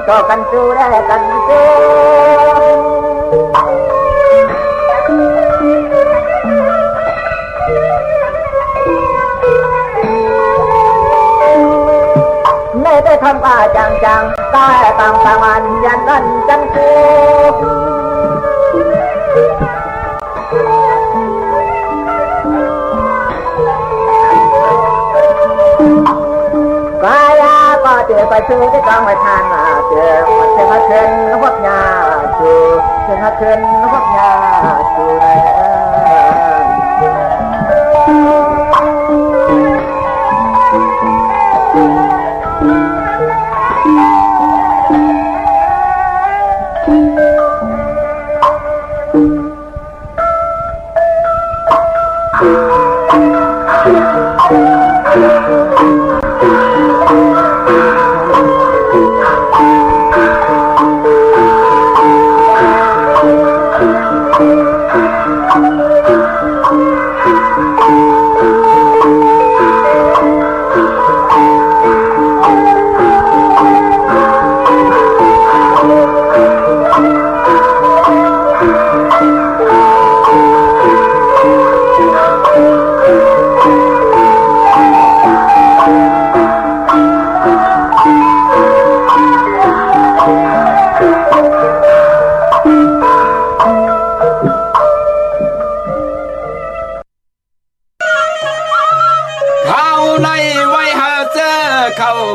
ก็กันจูได้กันจูไม่ได้ทำป่าจังจังใต้ต่างต่างอันยันนั่นจังจูกายาก็เจอไปชูที่กองไปทานมาเจอมาเจอมาเชิญพวกยาชูเจอมาเชิญพวกยาชู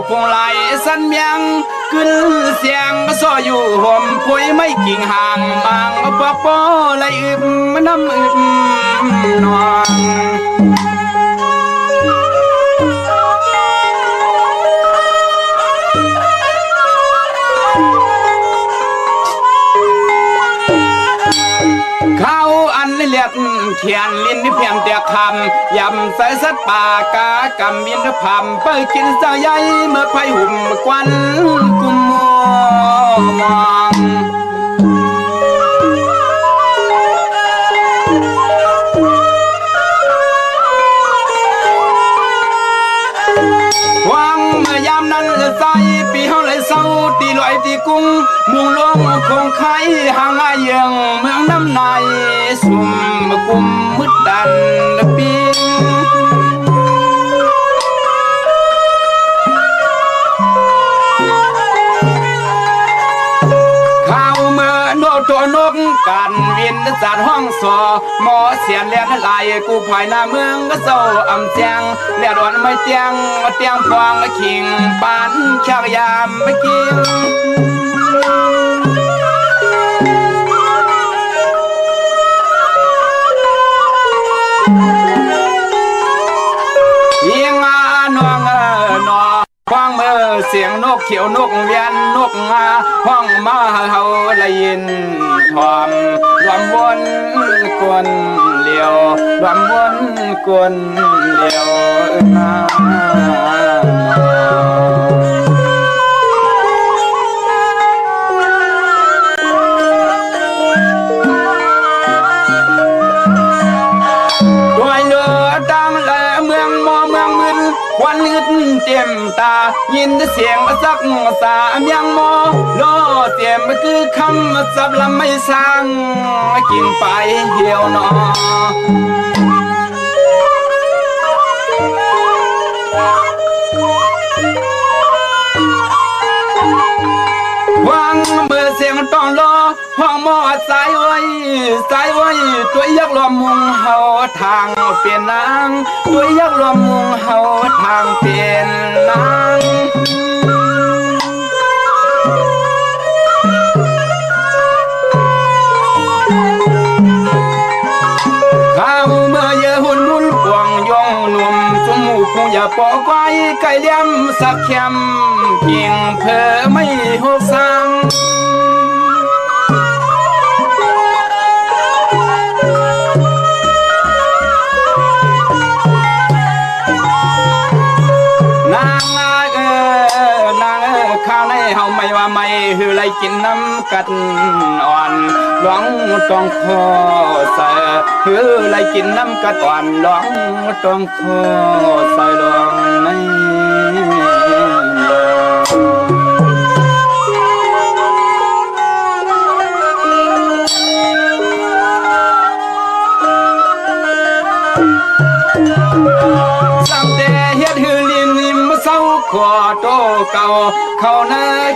พวงไหลสันเมียงขึ้นเสียงซออยู่ห่มพุยไม่กิ่งห่างบางปะปอไหลอึมน้ำอึมนองเขาอันเลียดเขียนลิ้นเพียงแต่คำยำใส่สัตว์ป่ากากำบินพำเปิดกินเจ้าใหญ่เมื่อไฟหุ่มควันกุมมองวางเมื่อยามนั้นใส่ปีเฮาเลยเศร้าตีลอยตีกุ้งมุงลงคงไข่ห่างอายังเมืองน้ำในสุ่มกุมมืดดันปีข้าวเมื่อโนตัวนกกันวินจัดห้องสอหมอเสียนเลียนลายกูภายหน้าเมืองก็โซ่อำแจงเลียดอนไม่เตียงเตียงฟองขิงปานชักยามไม่กินยิงนวงนอฟังเมื่อเสียงนกเขียวนกเวียนนกงาห้องมาเฮาได้ยินทอมรวมวนกวนเลียวรวมวนกวนเลียววันนึกเต็มตายินเสียงสักสามยังมอโลเตียมคือคำสับลำไม่สร้างกินไปเหี่ยวนอวางเมื่อเสียงต้องรอห้องหมอสายไว้ตัวยักษ์รวมมุงเฮาทางเปลี่ยนนางตัวยักษ์รวมมุงเฮาทางเปลี่ยนนางข้าวเมื่อเยอะหุ่นนุ่นกวางยองหนุ่มสมูกคงอย่าปอกไว้ไก่เลี้ยมสักแคมเพียงเพอไม่หกสังข้าวในเฮาไม่ว่าไม่หือไรกินน้ำกัดอ่อนร้องต้องคอใส่หือไรกินน้ำกัดอ่อนร้องต้องคอใส่ร้องใน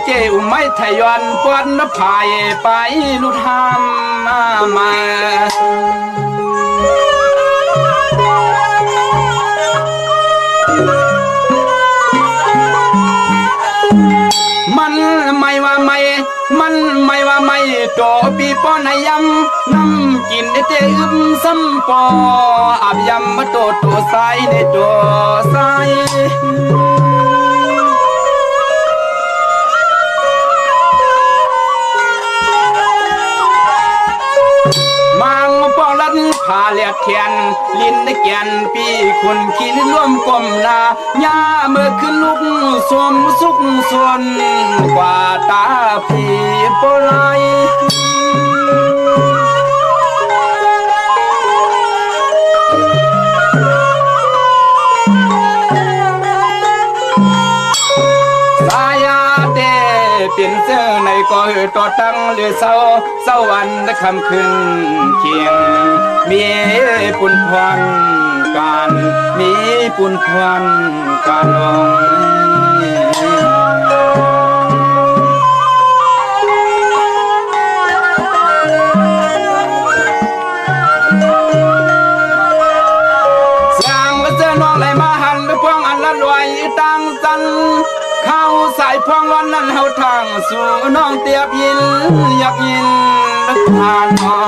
เจอุไม่ทยอนปวนนภายไปลุทามมามันไม่ว่าไม่มันไม่ว่าไม่โตปีป้อนยำน้ำกินเตอึมซ้ำปออาบยำมาโตตัวใสในตัวใสมังปองลัดผาเลียดเทียนลิ้นได้แก่นปีคนขี้ร่วมกลมนาญาเมื่อขึ้นลุกสวมสุกส่วนกว่าตาพี่ปลายเปลี่ยนเสื้อในก็เหอต่อตั้งหรือเศร้าวันและคำคืนเคียงมีปุ่นพรการมีปุ่นพรการลงเสียงและเสื้อน้องไหลมาหันไปพวงอันละรวยตั้งจันเข้าสายพวงวันนั้นเฮาทางสู่น้องเตียบยินอยากยินผ่านมา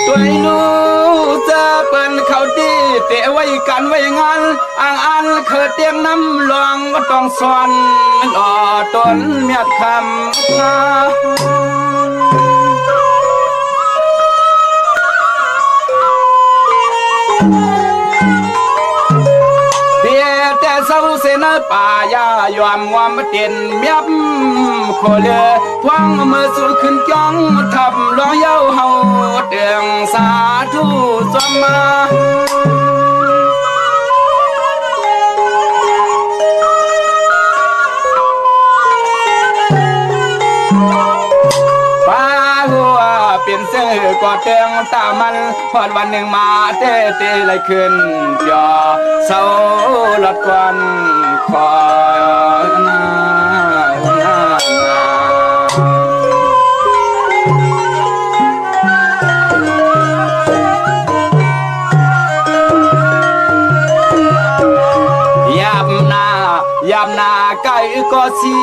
ตัวนู้จะเปิ้นเขาดีเตะไว้กันไว้งานอ่างอันเคยเตียงน้ำหลวงก็ต้องสอนหล่อต้นเมียดคำนาเศร้าเสนป่ายายอมวามเตียนเมียบโคเลทวงมือสูขึ้นจ้องทับร้องเย้าเฮาเตียงสาธุสมมาป้าหัวเปลี่ยนเสื้อก็เตียงตามันพอดวันหนึ่งมาเตเลยขึ้นจอเศร้าลดควันคอยนายับหน้าไก่ก็สี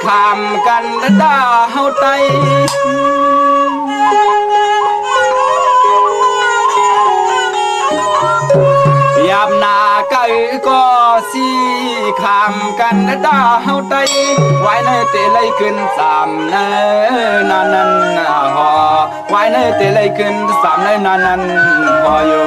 ขามกันดาเฮาไตยับหน้าไก่ก็สีขามกันดาเฮาไตไว้ในเตเลยขึ้นสามเนนานันหอไว้ในเตเลยขึ้นสามเนนานันหออยู่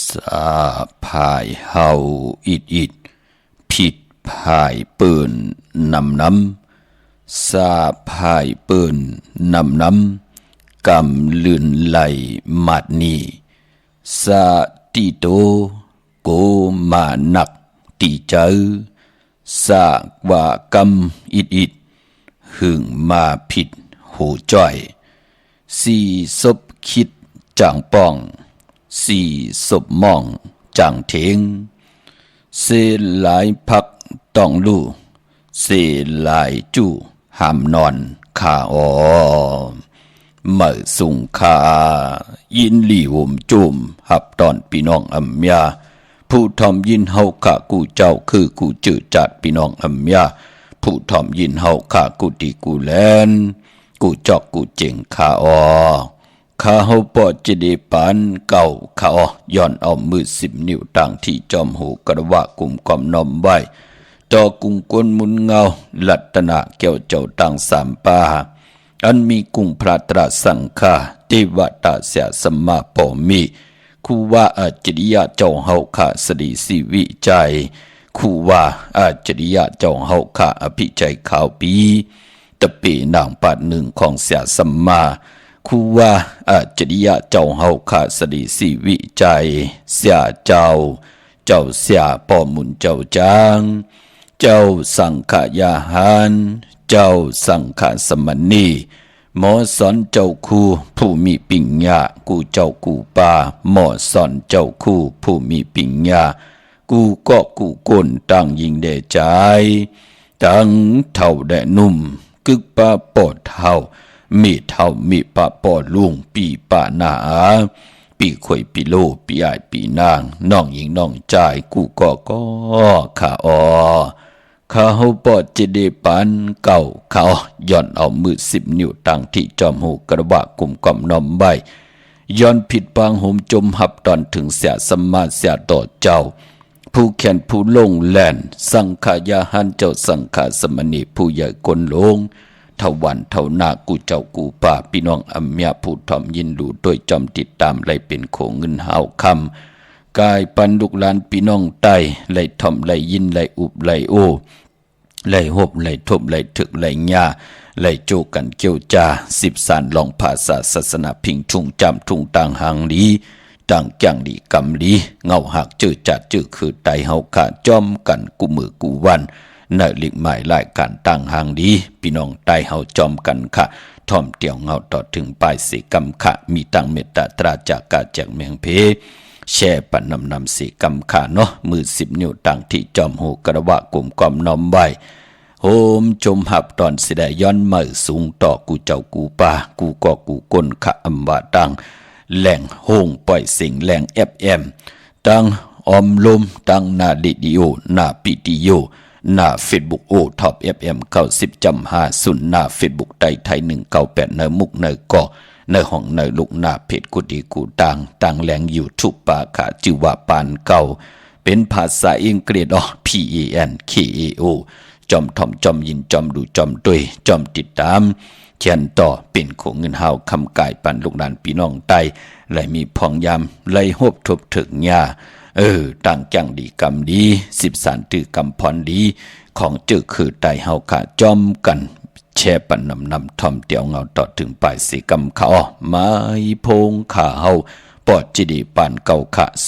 สาพายเฮาอิดผิดพายปืน นำสาพายเปิ้นนำกำลื่นไหลมาดนีสาติโตโกมานักตีเจอสากว่ากำอิดหึงมาผิดหูจ้อยสี่ศพคิดจางป้องสี่ศพมองจางเทงเสหลายพักต้องลู่เสหลายจู่หามนอนขาอ๋อเมื่อสุงคายินหลี่วมจุ่มหับตอนพี่น้องอัมยาผู้ทอมยินเฮาขะกูเจ้าคือกูจืดจัดพี่น้องอัมยาผู้ทอมยินเฮาขะกูตีกูแลนกูจอกกูเจ๋งขาอ๋อข้าเฮาปอดจะได้ปานเก่าข้าอ๋อย่อนเอามือ10 นิ้วต่างที่จอมหูกระวะกุมกอมนอมไว้จอกุงกวนมุนเงาลัตนะเกี่ยวเจ้าต่าง3ป่าอันมีกุงพระตรัสสังฆาเทวตาเสียสมมาปอมีคูว่าอาจริยะเจ้าเฮาขะสดีสิวิจัยคูว่าอาจริยะเจ้าเฮาขะอภิใจข่าวปีตะเปนางปัดหนึ่งของเสียสมมาคูว่าอาจริยะเจ้าเฮาขะสดีสิวิจัยเสียเจ้าเสียปอมุนเจ้าจางเจ้าสังขยาหารเจ้าสังฆสมณีหมอสอนเจ้าคู่ผู้มีปิญญากูเจ้ากูปาหมอสอนเจ้าคู่ผู้มีปิญญากูก็กูก้นตั้งยิงเดใจตั้งเท่าแดนุ่มกึกปาปอดเท่ามีเท่ามีปาปอดลุงปีปานาปีข่อยปีโลปีอายปีนางน้องหญิงน้องใจกูก็ขาอข้าเฮาปอดจะได้ปานเก่าเขาย้อนเอามือ10 นิ้วตั้งที่จอมหูกระบะกลุ่มกอมนอมใบย้อนผิดปางห่มจมหับตอนถึงเสียสมมาเสียต่อเจ้าผู้แขนผู้ลงแล่นสังขายาหันเจ้าสังขาสมณีผู้ใหญ่กลลงเท่าวันเท่านากูเจ้ากูป่าพี่น้องอัมยาผู้ทอมยินดูด้วยจอมติดตามไล่เป็นโขงเงินหาวคำกายปันลูกหลานพี่น้องไตไล่ทอมไล่ยินไล่อุบไล่โอไล่หบไล่ทบไล่ถึกไล่ญาไล่โจกันเกี่ยวจา10 สารลองภาษาศาสนาพิงทุ่งจำทุ่งต่างหางลีต่างจังดีกำลีเงาหักจืดจัดจืดคือไตเฮาขาจอมกันกูมือกูวันเนอลิกหมายรายการต่างหางดีพี่น้องไตเฮาจอมกันค่ะทอมเตี่ยวเงาต่อถึงปลายสีกำค่ะมีตังเมตตาตราจากกาแจกเมียงเพแช่ปันนำสีกำขาเนาะมือ10 นิ้วต่างที่จอมหูกระวะกลุ่มกอมน้อมไว้โฮมจมหับตอนสิได้ย้อนมือสูงต่อกูเจ้ากูป่ากูก็กูก้นขะอำบาตังแหล่งโฮงปล่อยสิ่งแหล่งFMตังออมลมตังนาดิดิโอนาปิติโยนาเฟซบุ๊กโอท็อป FM 90.5ศูนย์นาเฟซบุ๊กไทย198เนมุกเนก่อในห้องในลูกหน้าเพจกุดีกูต่างแหลงอยู่ทุกปาขาจิวาปานเก่าเป็นภาษาอังกฤษPANKAO จอมทอมจอมยินจอมดูจอมด้วยจอมติดตามเขียนต่อเป็นของเงินหาวคำกายปันลูกหลานพี่น้องไตไหลมีพองยามไหลหบทบถึงยาต่างจังดีกำดี10 สารตือกำพรดีของจื้อคือไตเฮาขาจอมกันแช่ปันนำทอมเตียวเงาต่อถึงปลายสีกำเขาไม้พงขาเฮาปอดจิดีปานเก่าขะ062649249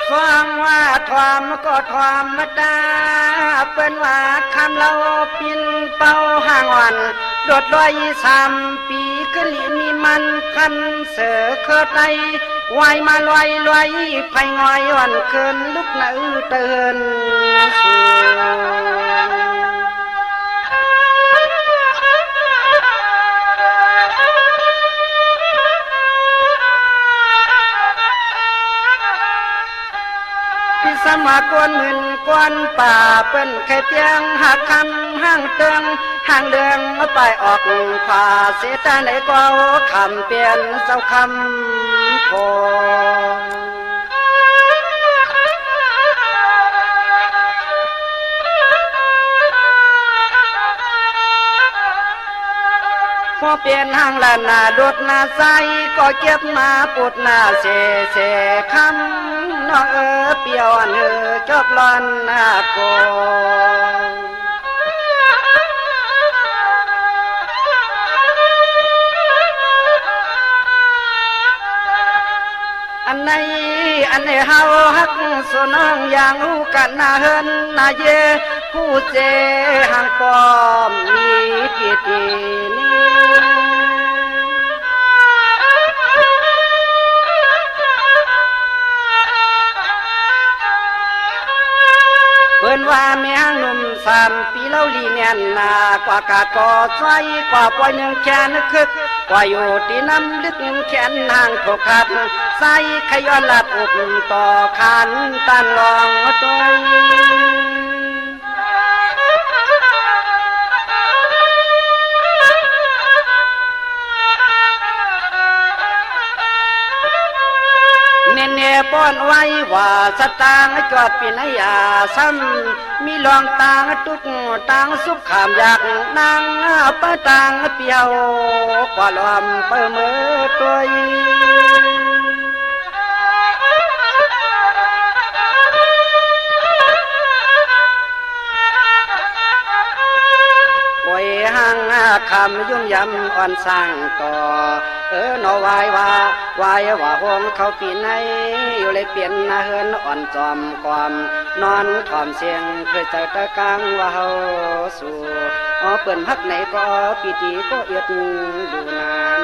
ฟังว่าทอมก็ทอมมาดาเป็นว่าคำเราปินเป้าห่างวันโดดด้อย3 ปีก็ลีมีมันคันเสือเคิดในวายมาลอยไฟงอยวันเกินลุกหน้าเตือนสมากวนหมื่นกวนป่าเป็นแค่เพียงหักคำห้างเตืองห่างเดืองไปออกขวาเสียแต่ไหนก็คำเปลี่ยนเจ้าคำโค พอเปลี่ยนห้างละนาดดนาใสก็เก็บมาปุดนาเสคำน้องเปียวอันจบลอนนาโกอันไหนเฮาฮักสุน้องอย่างรู้กันนาเฮินนาเยผู้เจหังปอมมีกิตินี้เปิ้นว่าแม่งหนุ่ม3 ปีเล่าลีเนียนนากว่ากาดก่อไฟกว่าปล่อยหนึ่งแขนคึกกว่าอยู่ที่น้ำลึกแขนห่างถูกขัดใส่ขย้อนลัดอุกต่อขันตันลองตัวเน่ป้อนไว้ว่าสตางจอดปีนยาซ้ำมีลองตางตุกตางสุขขามอยากนางปะตางเปียวกว่าลอมเปิมือตัวโอ้ยห่างคำยุ่มยำอ่อนสร้างต่อนอวายว่าห้องเขาปีไหนอยู่เลยเปลี่ยนนาเฮินอ่อนจอมความนอนถอมเสียงเคยเจอตะกังว่าเฮาสู่เปิ่นฮักไหนก็ปีติก็เอียดดูนาน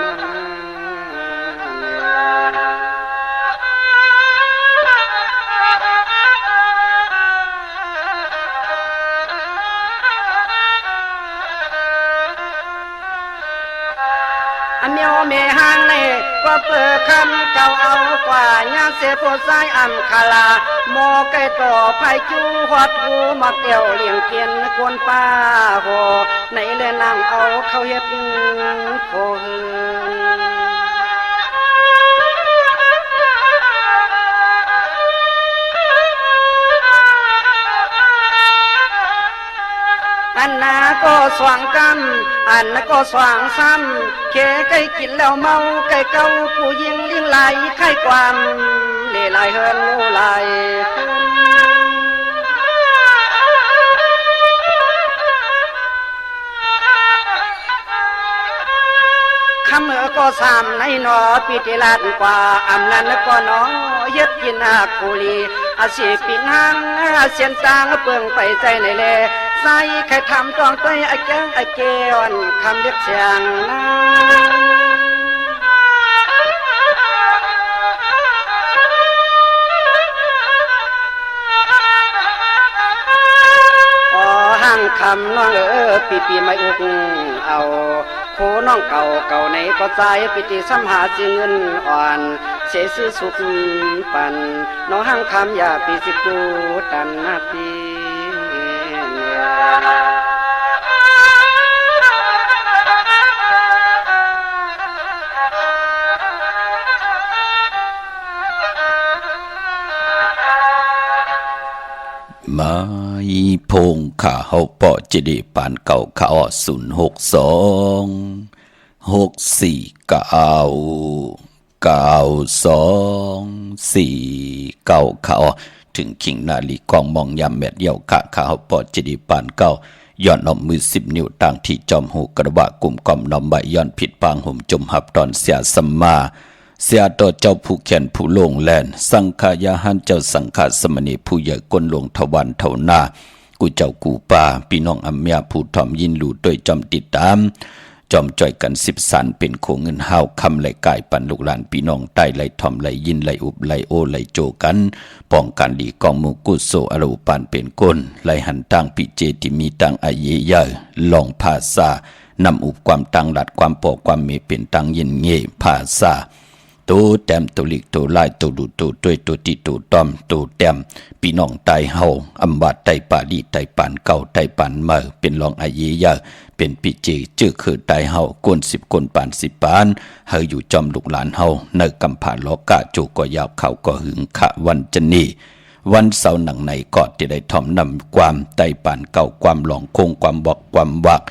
อันเมียวเมหางในก็เปิดคำเก่าเอากว่าญาเสียผู้ชายอัมคาลาโมไก่ต่อไผ่จูหอดหูมาเกี่ยวเลี้ยงเกียนกวนป้าโหในเลยนางเอาเขาเฮ็ดโคหือันนาก็สว่างกันอันนาก็สว่างซ้ำเคไก่กินแล้วเมาไก่เก่าผู้ยิงลิงไหลไข่ความเล่ไหลเฮินโลไหลคำก็สามในนอปิติลาดกว่าอำนั้นก็น้องเย็ดกินอาคูลีอาศิปินหางเสียนตางเปิงไปใจในเลใส่ใครทำจองตัวไอ้แก้งไอ้เกอนคำเรียกเสียงห้างคำน้องปีไม่อุกเอาโคน้องเก่าในก็ใจปิติสัมหาจิเงินอ่อนเสียซื้อสุดปันน้องห้างคำอย่าปีสิกูตันนาปีมาพงข้าเฮาปอจะได้ปานเก่าข้าอ้อ062649224ข้าอ้อถึงขิงนาลีกองมองยามแมดเดี่ยวข้าเฮาปอจะได้ปานเก่าย้อนเอามือ10 นิ้วต่างที่จอมหูกระบะกลุ่มกอมน้อมใบย้อนผิดปางห่มจมหับตอนเสียสัมมาเสียต่อเจ้าผู้แขนผู้โลงแลนสังขายาหันเจ้าสังฆาสมณีผู้ใหญ่ก้นหลวงทวันเท่าหน้ากูเจ้ากูป่าพี่น้องอัมยาผู้ถ่อมยินหลู่ด้วยจอมติดตามจอมจ่อยกัน10 สันเป็นโคเงินห้าวคำไหลกายปันลูกหลานพี่น้องใต้ไหลถ่อมไหลยินไหลอุบไหลโอไหลโจกันป้องกันดีกองมูกุโซอรูปานเป็นก้นไหลหันตั้งปิเจติมีตั้งอาเยเยลองภาษานำอุบความตังหลัดความปอกความเมเป็นตังยินเงภาษาตัวแต้มตัวลิกตัวไล่ตัวดูตัวด้วยตัวติตัวต้อมตัวแต้มพี่น้องไตเฮาอำบาดไตป่าดีไตปานเก่าไตปานเมื่อเป็นรองอาเยยาเป็นปิเจจื้อคือไตเฮากวน10 กวนปาน10 ปานเฮาอยู่จอมลูกหลานเฮาในกำผ่านล้อกะจูก็ยาวเขาก็หึงขะวันจันนีวันเสาร์หนังในกอดที่ได้ถ่อมนำความไตปานเก่าความหลองคงความบอกความวัก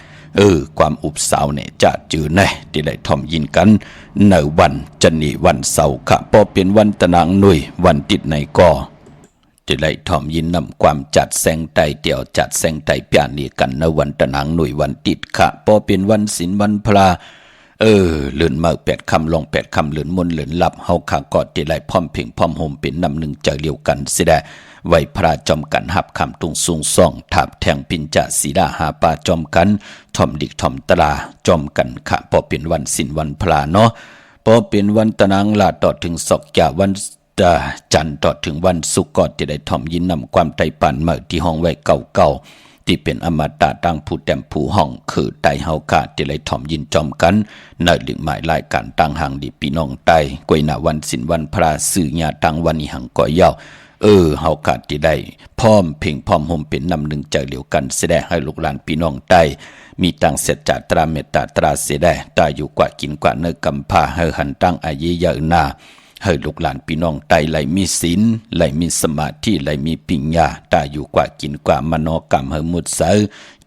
ความอุบสาวเนี่ยจะจือแน่ที่ได้ถ่อมยินกันในวันจันนี่วันเสาร์ค่ะพอเป็นวันตะนางหนุ่ยวันติดในก็จะได้ถ่อมยินนำความจัดแสงไตเดี่ยวจัดแสงไตเปียนี่กันในวันตะนางหนุ่ยวันติดค่ะพอเป็นวันศีลวันพระเลื่อนมา8 ค่ำลง8 ค่ำเลื่อนมนเลื่อนหลับเฮาข้ากอดที่ไหลพร้อมเพ่งพร้อมโฮมเป็นนำหนึ่งใจเลียวกันสิได้ไว้พระจอมกันหับคำตุงสูงซ่องถาบแทงปินจะสีดาหาปาจอมกันทอมดิกทอมตราจอมกันค่ะพอเป็นวันศีลวันพระเนาะพอเป็นวันตะนางลาต่อถึงศกยาวันจันทร์ต่อถึงวันศุกร์ก็ที่ได้ทอมยินนำความไตปันมาที่ห้องไว้เก่าที่เป็นอมตะตั้งผู้แต้มผู้ห้องคือไตเฮากาที่ได้ทอมยินจอมกันในหลึงหมายรายการตั้งหางดีปีน้องไตกวยหน้าวันศีลวันพระสื่อญาตั้งวันนี้หังก่อยาวเฮากาที่ได้พร้อมเพ่งพร้อมห่มเป็นนำหนึ่งใจเหลียวกันแสดงให้ลูกหลานพี่น้องไตมีตังเสจาตราเมตตาตราเสดตาอยู่กว่ากินกว่าเนื้อกำพาให้หันตั้งอายุยาวนาให้ลูกหลานพี่น้องไตไหลมีศีลไหลมีสมาธิไหลมีปัญญาตาอยู่กว่ากินกว่ามโนกรรมให้มุดเสือ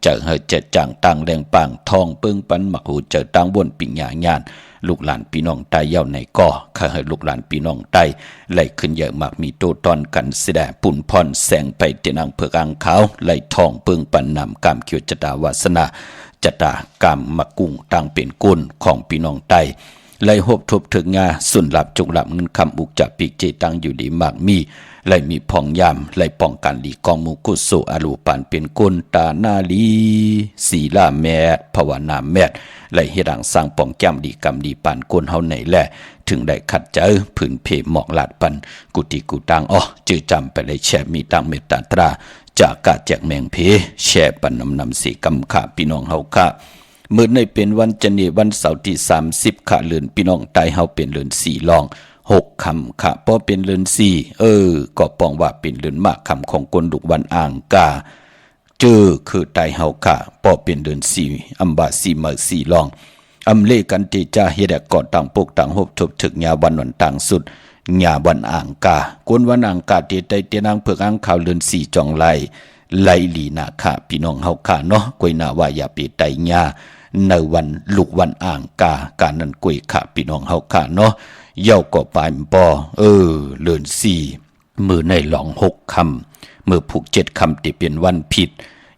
เจอให้เจจางตังแรงปังทองเปิ้งปันหมักหูเจอตังบนปัญญาญาณลูกหลานพี่น้องไตเย้าในก่อข้าให้ลูกหลานพี่น้องไตไหลขึ้นเยอะมากมีโตตอนกันแสดงปุ่นพรแสงไปเตนังเพื่อกางขาวไหลทองเปิ้งปันนำกามเขียวจตาวาสนาจตากามมะกุ้งตังเป็นกุลของพี่น้องไตไล่หบทบถึงงาสุนหลับจุกหลับเงินคำอุกจับปีกเจตังอยู่ดีมากมีไล่มีพ่องยามไล่ป้องกันดีกองมุกุโสอรูปานเป็นกุลตานาลีศีลาแมดภาวนาแมดไล่เฮดังสร้างป้องแก้มดีกรรมดีปานกุลเฮาไหนแหละถึงได้ขัดเจอผืนเพหมอกลาดปันกุติกุตังจื้อจำไปเลยแช่มีตังเมตตาตราจากกะแจกแมงเพแช่ปันนำสีกำขาพี่น้องเฮาค่ะเมื่อในเป็นวันจันทร์วันเสาร์ที่30ค่ะเลือนพี่น้องไตเฮาเป็นเลือน4ลอง6คำค่ะพอเป็นเลือน4ก็ปองว่าเป็นเลือนมากคำของกนดุกวันอ่างกาคือไตเฮาค่ะพอเป็นเลือน4อัมบา4มา4ลองอำเลกันติจาเฮ็ดก่อต่างปกต่างหบทบถึกญาวันวันต่างสุดญาวันอ่างกากวนวันอ่างกาเตไตเตนางเผือกอ่างข่าวเลือน4จองไลลีนาค่ะพี่น้องเฮาค่ะเนาะกวยนาว่าอย่าไปไตญาในวันลูกวันอ่างกาการนั้นกวยค่ะพี่น้องเฮาค่ะเนาะเย้าก็ปายปอเลือน4มือในหลอง6คำมือผูก7คำที่เป็นวันผิด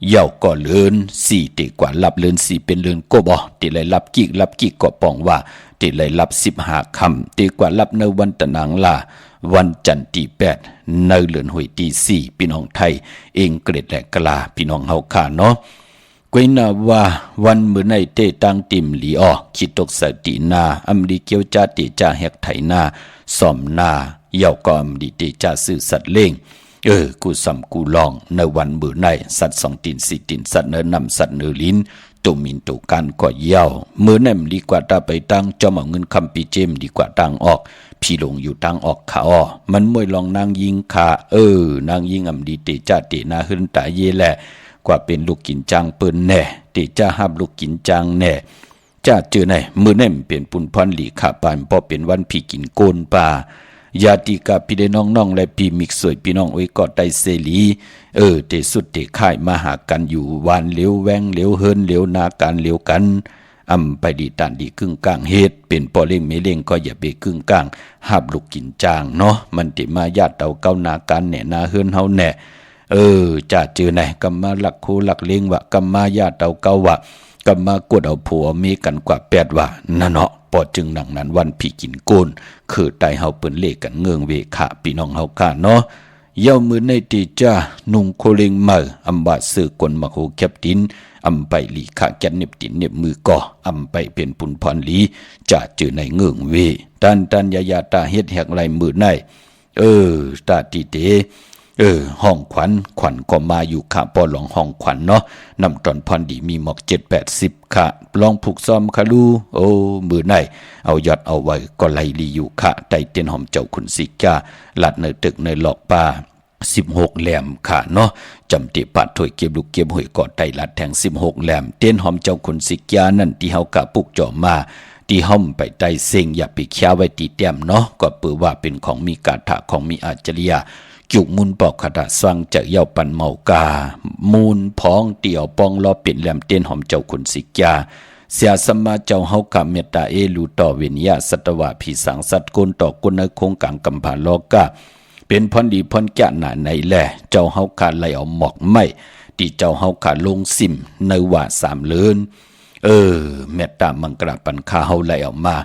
เย้าก็เลือน4ตีกว่ารับเลือน4เป็นเลือนก็บ่ตีเลยรับกิกก็ปองว่าตีเลยรับ15คำตีกว่ารับในวันตะนางลาวันจันทร์ที่8ในเลือนหวยที่4พี่น้องไทยเองเกรดและกลาพี่น้องเฮาค่ะเนาะกวยนาว่าวันมื้อในเตตังติมหลีคิดตกสตินาอำลีเกียวจาติจาแหกไถนาสอมนาเย้าก็อำลีเตจาซื่อสัตว์เล่งกูสำกูลองในวันมื้อในสัตว์2ตีน4ตีนสัตว์เนื้อนำสัตว์เนื้อลิ้นตุมินตุกันก็เย้ามื้อนั้นดีกว่าตาไปตั้งจอมเอาเงินคำปีเจมดีกว่าตั้งออกพี่ลงอยู่ตั้งออกขามันมวยลองนางยิงขานางยิงอำลีเตจาเตนาหึนตาเยแลกว่าเป็นลูกกินจังเปิ้นแน่ติจ้าฮับลูกกินจังแน่จ้าเจอไหนมื้อนั้นเป็นปุ่นพรหลีขาปานพอเป็นวันพี่กินโกนป่าญาติกาพี่ได้น้องๆและพี่มิกสวยพี่น้องไว้กอดไตเสลีเตสุดเตค่ายมาหากันอยู่วานเหลียวแวงเหลียวเฮินเหลียวนาการเหลียวกันไปดีตานดีครึ่งกลางเฮ็ดเป็นปอเล่งเมเล่งก็อย่าไปครึ่งกลางฮับลูกกินจางเนาะมันติมาญาติเต่าเก้านาการแหน่นาเฮินเฮาแหน่จะเจอไหนกัมมาหลักคูหลักเลี้ยงวะกัมมาญาติเต่าเก้าวะกัมมากดเอาผัวมีกันกว่า8วะนั่นเนาะปอจึงหนังนั้นวันพี่กินโกนคือไตเฮาเปิ้นเลกันเงืองเวขะพี่น้องเฮาค่ะเนาะเย้ามือในติจ้านุ่งโคเลงมาอำบาซื้อกลมาโหแคบตินไปหลีขะแกนเน็บตินเน็บมือก่อไปเป็นปุนพรหลีจะเจอในเงืองเวตันยาตาเฮ็ดแหกไหลมือในตาติเตห้องขวัญก็มาอยู่ค่ะปอหลองห้องขวัญเนาะนำตอนพรดีมีหมอก7-80ค่ะลองผูกซ้อมค่ะลูมือไหนเอายอดเอาไว้ก็ไล่ลีอยู่ค่ะไตเตียนหอมเจ้าขุนสิกาลัดในตึกในหลอกป่า16แหลมค่ะเนาะจำติปัดถวยเก็บลูกเก็บหวยกอดไตลัดแทง16แหลมเตียนหอมเจ้าขุนสิกานั่นที่เฮากะปุกจ่อมาที่ห้อมไปไตเซ็งอย่าไปแค่ไว้ตีแต้มเนาะก็เปือว่าเป็นของมีกาถะของมีอาจริยะ จุกมุนปอกขดาสว่างจะเย่าปันเมากามูลพ้องเตี่ยวปองล้อเปลี่ยนแหลมเต้นหอมเจ้าขุนสิกยาเสียสมมาเจ้าเฮากะเมตตาเอลูต่อเวียนยาสัตวะผีสังสัตกุลต่อกุนในโคงกังกำผาโลกะเป็นพรดีพรแก่หนาในแหล่เจ้าเฮาขาไหลเอาหมอกไม่ที่เจ้าเฮาขาลงซิมในว่าสามเลือนเมตตามังกรปันคาเฮาไหลออกมา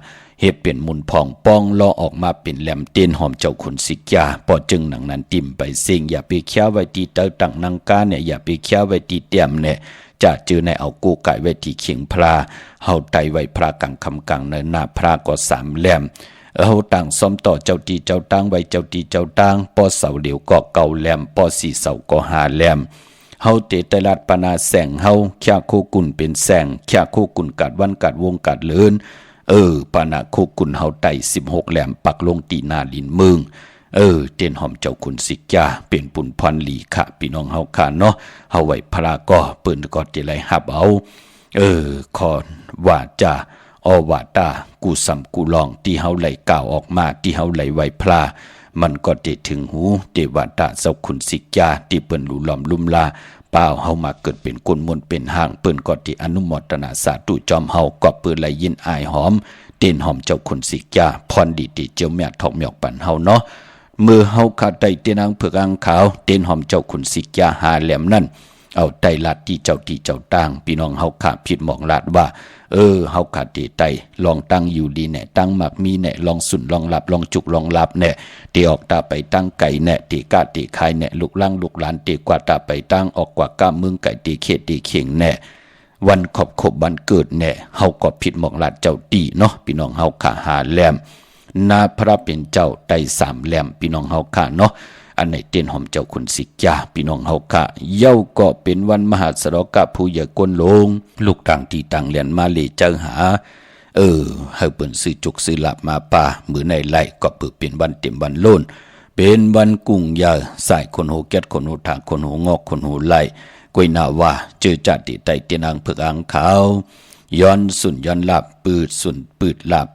เฮ็ดเป็นมุนพองป้องล้อออกมาเป็นแหลมเต้นหอมเจ้าขุนสิกยาปอจึงหนังนั้นติ่มไปเสียงอย่าไปเคี้ยวไว้ที่เต้าตังนังกาเนี่ยอย่าไปเคี้ยวไว้ที่เตียมเนี่ยจะเจอในเอากูไก่ไว้ที่เขียงพระเฮาไตไว้พระกังคำกังในหน้าพระก็สามแหลมเฮาต่างซ้อมต่อเจ้าตีเจ้าตั้งไว้เจ้าตีเจ้าตั้งปอเสาเดียวก็เก่าแหลมปอสี่เสาก็หาแหลมเฮาเตตลัดปนาแสงเฮาแค่โคกุนเป็นแสงแค่โคกุนกัดวันกัดวงกัดเลินปานาโคกุนเฮาไต16แหลมปักลงตีนาลินเมืองเตียนหอมเจ้าขุนสิกยาเป็นปุ่นพรหลีค่ะพี่น้องเฮาค่ะเนาะเฮาไว้พระก็เปิ้นก็จะไล่หับเอาขอว่าจะอว่าตากูสำกูลองที่เฮาไหลกล่าวออกมาที่เฮาไหลไว้พระมันก็จะถึงหูเทวดาเจ้าขุนสิกยาที่เปิ้นหลุล้อมลุ่มลาเปล่าเฮามาเกิดเป็นกุลมนเป็นห่างเปิ้นก็ที่อนุโมทนาสาธุจอมเฮาก็เปิ้นไหลยินอายหอมเต้นหอมเจ้าขุนสิกยาพรดีติเจ้าแม่ทอกหมอกปันเฮาเนาะเมื่อเฮาขาดไตเตนางเผือกอังขาวเต้นหอมเจ้าขุนสิกยาหาแหลมนั่นเอาไตลัดที่เจ้าตั้งพี่น้องเฮาขาผิดหมองลาดว่าเฮาขาดตีไตลองตั้งอยู่ดีแน่ตั้งหมักมีแน่ลองสุนลองหลับลองจุกลองหลับแน่ตีออกตาไปตั้งไก่แน่ตีกาตีคายแน่ลูกล่างลูกหลานตีกว่าตาไปตั้งออกกว่าก้ามึงไก่ตีเขตตีเข่งแน่วันขบวันเกิดแน่เฮาก็ผิดหมองลาดเจ้าตีเนาะพี่น้องเฮาขาหาแหลมนาพระเป็นเจ้าไตสามแหลมพี่น้องเฮาขาเนาะอันไหนเต้นหอมเจ้าขุนสิกยาพี่น้องเฮาค่ะเย้าก็เป็นวันมหาสรกะผู้ใหญ่กวนลงลูกต่างที่ต่างเรียนมาเลยเจอหาให้เปิ้นซื้อจุกซื้อหลับมาป่ามือในไล่ก็เปิดเป็นวันเต็มวันโลนเป็นวันกุ้งยาสายคนโหแก๊ดคนโหถางคนโหงอกคนโหไล่กวยนาว่าเจอจัดติไตเตียนางเผือกอังขาวย้อนสุนย้อนหลับปืดสุนปืดหลับ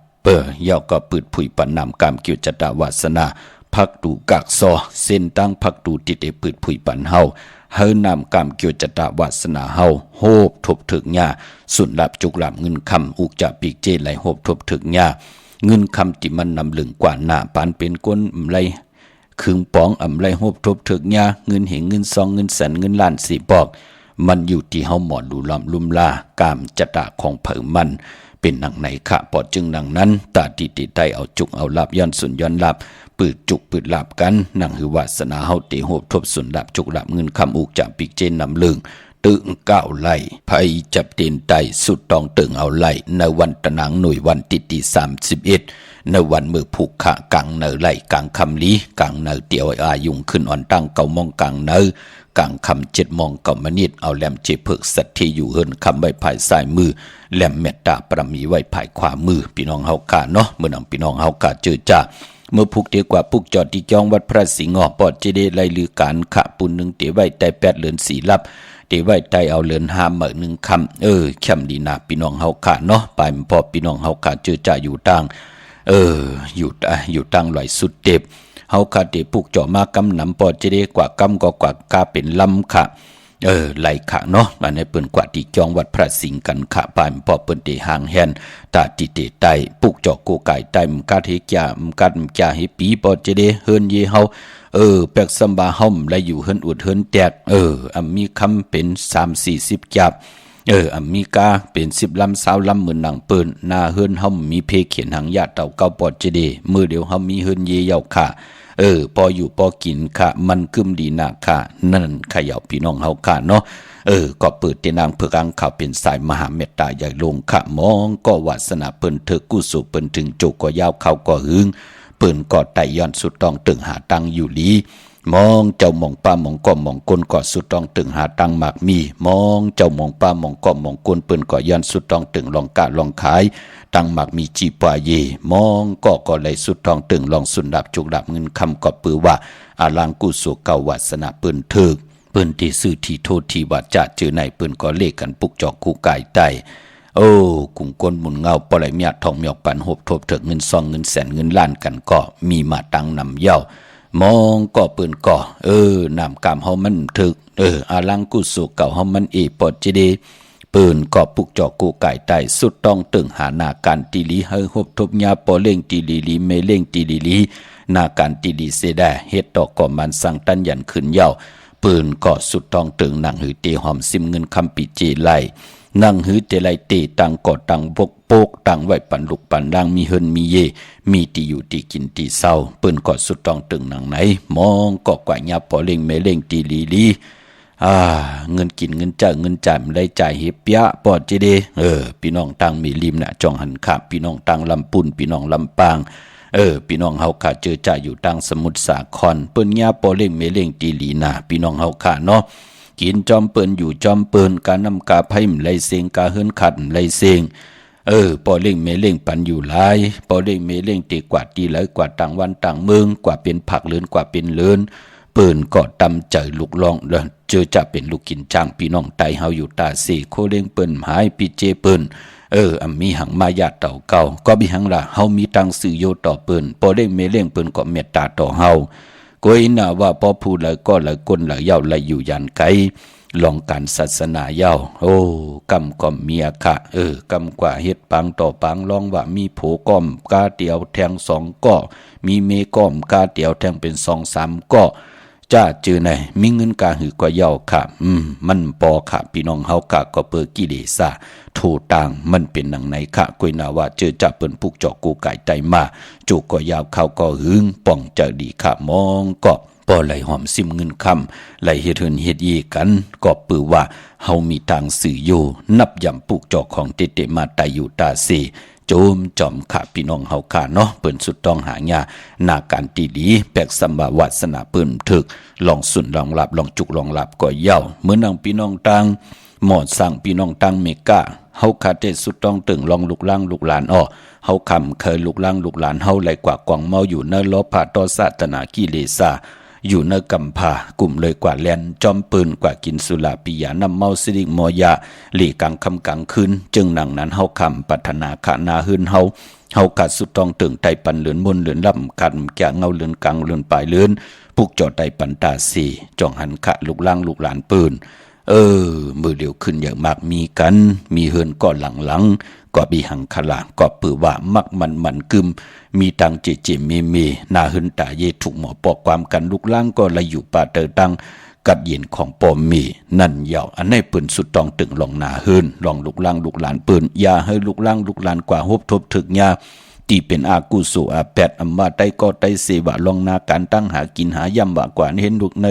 เย้าก็ปืดผุยปันนำกามเกี่ยวจตาวาสนาพักดูกักซอเส้นตั้งพักดูติดปืดผุยปันเฮานำกามเกี่ยวจตาวาสนาเฮาโฮบทบถึกหญ้าสุนหลับจุกหลับเงินคำอุกจะปีกเจไหลโฮบทบถึกหญ้าเงินคำที่มันนำลึงกว่าหน้าปานเป็นก้นไรคืงป้องไรโฮบทบถึกหญ้าเงินเหงเงินซองเงินแสนเงินล้านสี่บอกมันอยู่ที่เฮาหมอนดูล้อมลุ่มลากามจตะของเผอมันเป็นหนังไหนค่ะปอดจึงหนังนั้นตาติติไตเอาจุกเอาลับย้อนสุนย้อนลับปืดจุกปืดลับกันหนังหือวาสนาเฮาเตโหบทบสุนลับจุกลับเงินคำอุกจะปีกเจนนำลึงตึงก้าวไล่ภัยจับเตีนไตสุดตองตึงเอาไล่ในวันตะหนังหน่วยวันที่31ในวันมือผูกขะกังเนอไล่กังคำลีกังเนอเตียวอายุงขึ้นอ่อนตั้งเก่ามองกังเนอกังคำ7 โมง9 นาทีเอาแหลมเจเพิกสัตที่อยู่เฮิรนคำไว้ภายซ้ายมือแหลมเมตตาประมีไว้ภายขวามือพี่น้องเฮากะเนาะเมื่อนำพี่น้องเฮากะเจอจ้าเมื่อผูกเดียวกว่าผูกจอดที่จองวัดพระสิงห์ปอดเจเดไลลือการขะปุ่นหนึ่งเตไว้แต่8 เดือน4 ลับเตไว้ไตเอาเลือน5 เหมือน1 คำเข้มดีนาพี่น้องเฮากะเนาะไปพอพี่น้องเฮากะเจอจ้าอยู่ตั้งอยู่ตั้งลอยสุดเต็บเฮาคาเตผูกเจาะมากำนำปอดเจเดกว่ากำก็กว่ากาเป็นลำค่ะไหลขะเนาะอันนี้เปิ้นกว่าที่จองวัดพระสิงห์กันขะปายพอเปิ้นเตหางแฮนตาติเตไตปุกเจาะโกไก่ไตมกาเทกยามกัดจาเฮปีปอเจเดเฮินเยเฮาแปกซัมบาห่อมและอยู่เฮินอุดเฮินแตกมีคำเป็น3-40จับมีกาเป็น10 ลำ20 ลำเหมือนหนังเปิ้นหน้าเฮินห่อมมีเพเขียนหางยาเต่าเก้าปอเจเดมือเดียวเฮามีเฮินเยเยาค่ะพออยู่พอกินค่ะมันกึมดีนาค่ะนั่นขย่าพี่น้องเฮาค่ะเนาะก็เปิดเตนางเผือกอังขาวเป็นสายมหาเมตตาใหญ่ลงค่ะมองก็วาสนาเปิ้นเถอกุสุเปิ้นถึงจุกก็ยาวเข้าก็หึงเปิ้นก็ไต่ย้อนสุดต้องตึงหาตังอยู่ลีมองเจ้ามองป้ามองก้อมองก้นก็สุดต้องตึงหาตังหมากมีมองเจ้ามองป้ามองก้อมองก้นเปิ้นก็ย้อนสุดต้องตึงลองกะลองขายตังหมากมีจีปาเยมองก็เลยสุดทองตึงลองสุนดับจุกดับเงินคำก็ปือว่าอาลังกุสุเก่าวาสนาเปิ้นเถิกเปิ้นที่ซื้อที่โทษที่ว่าจะเจอในเปิ้นก็เลขกันปุกจอกคู่กายไตกุ่งก้นหมุนเงาปล่อยเมียทองเมียกปันหบทบเถิกเงินซองเงินแสนเงินล้านกันก็มีมาตังนำเย้า มองก็เปิ้นก่อน้ำกามเฮามันถึกอาลังกุสุเก่าเฮามันปอดจิเดเปิ้นก็ปุกจอกกูไก่ไต้สุดต้องตึงหานาการติลีเฮฮบทบญาปอเล่งติลีลีเมเล่งติลีลีนาการติลีเสดาเฮ็ดตอกก่อมันสั่งตันยันขึ้นยาวปืนก็สุดต้องตึงหนังหือเตหอมซิมเงินคำปิเจไลนั่งหือเตไลเตตังกอตังบกโปกตังไว้ปันลุกปันดังมีเฮินมีเยมีตีอยู่ตีกินตีเศร้าปืนก็สุดต้องตึงหนังไหนมองก็กว่าญาปอเล่งเมเล่งติลีลีเงินกินเงินจ่ายเงินจ่ายมันได้จ่ายเฮียปะปอดเจเดพี่น้องตังมีริมน่ะจองหันขาพี่น้องตังลำปุ่นพี่น้องลำปางพี่น้องเฮาขาเจอจ่ายอยู่ตังสมุทรสาครเปิ้นญาปอเล่งเมเล่งตีลีนาพี่น้องเฮาขาเนาะกินจอมเปิ้นอยู่จอมเปิ้นการนำกาไพ่มไหลเซงกาเฮินขัดไหลเซงปอเล่งเมเล่งปันอยู่หลายปอเล่งเมเล่งตีกว่าตีไหลกว่าต่างวันต่างเมืองกว่าเป็นผักเลือนกว่าเป็นเลือนเปิ้นก็ตำใจลูกลองเจอจะเป็นลูกกินจ้างพี่น้องไตเฮาอยู่ตาเสโคเล่งเปิ้นหายพี่เจเปิ้นมีหังมายาเต่าเก่าก็มีหังละเฮามีตังสื่อโยต่อเปิ้นปอเล่งเมเล่งเปิ้นก็เมตตาต่อเฮาก้อยน่ะว่าพอพูดแล้วก็หลายคนหลายเย้าหลายอยู่ยันไกลองการศาสนาเย้ากำก็มีอาคะกำกว่าเฮ็ดปังต่อปังลองว่ามีโผก้อมกาเตียวแทง2ก็มีเมก้อมกาเตียวแทงเป็น2-3ก็จ้าจือไหนมีเงินกาหือกว่าเย้าค่ะมันปอค่ะพี่น้องเฮากะก็เปิดกิเลสะถูต่างมันเป็นหนังไหนค่ะกุยนาว่าเจอจับเปิ้นปุกจอกกูไก่ไตมาจูก็ยาวเข้าก็หึงป่องจะดีค่ะมองก็ปอไหลหอมซิมเงินคำไหลเฮ็ดเฮินเฮ็ดยีกันก็ปือว่าเฮามีทางสื่ออยู่นับย่ำปุกจอกของเตมาไตอยู่ตาเสโจมจอมขาพี่น้องเฮาขาเนาะเปิ้นสุดต้องหาญานาการตีดีแปลกสัมบาวาสนาเปิ้นถึกลองสุนลองหลับลองจุกลองหลับก็เย้าเหมือนนางพี่น้องตังหมอดสั่งพี่น้องตังเมกาเฮาขาเตสุดต้องตึงลองลูกล่างลูกหลานเฮาคำเคยลูกล่างลูกหลานเฮาไหลกว่ากวางเมาอยู่เนลพาตอศาสนากิเลสาอยู่เนกำพากลุ่มเลยกว่าแลนจอมปืนกว่ากินสุราปิยานำเมาสิริมอยาหลีกังคำกังคืนจึงหนังนั้นเฮาคำปัฒนาขานาหืนเฮากัดสุดต้องตึงไตปันเหลือนบนเหลือนลำกันแก่เงาเหลือนกังเหลือนปลายเหลือนพุกจอดไตปันตาสีจ่องหันขะลูกล่างลูกหลานปืนมือเดียวขึ้นอย่างมากมีกันมีเฮินก็หลังก็บีหังขลาก็ปือว่ามักมันกึมมีตังเจเมนาเฮินตาเยถูกหมอปอกความกันลูกล่างก็ละอยู่ป่าเตอตังกัดเย็นของปอมมีนั่นยาวอันให้ปืนสุดต้องตึงลองนาเฮินลองลูกล่างลูกหลานปืนอย่าให้ลูกล่างลูกหลานกว่าฮบทบถึกยาที่เป็นอากุสุอาแปดอัมมาไตก็ไตเสวะลองนาการตั้งหากินหายำว่ากว่าเห็นลูกเน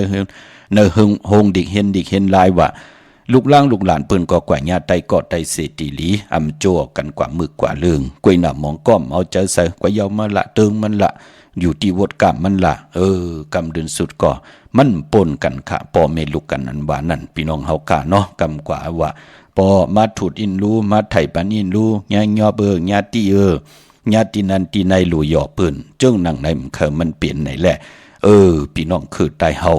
หงดิกเห็นลายว่าลูกล่างลูกหลานเปิ้นก็กว่าญาไตก็ไตเสติลีอำโจกันกว่ามึกกว่าเลืองกวยหน้ามองก้อมเอาใจใส่กว่าเยามาละเติงมันละอยู่ที่วดกรรมมันละกรรมเดินสุดก็มันปนกันค่ะปอเมลูกกันนั้นว่านั่นพี่น้องเฮากะเนาะกำกว่าว่าปอมาถูดอินรู้มาไถปันอินรู้ญาญอญาติญาตินันตีในหลู่หยอเปิ้นจึงนั่งในมันเปลี่ยนไหนแหละพี่น้องคือตายเฮา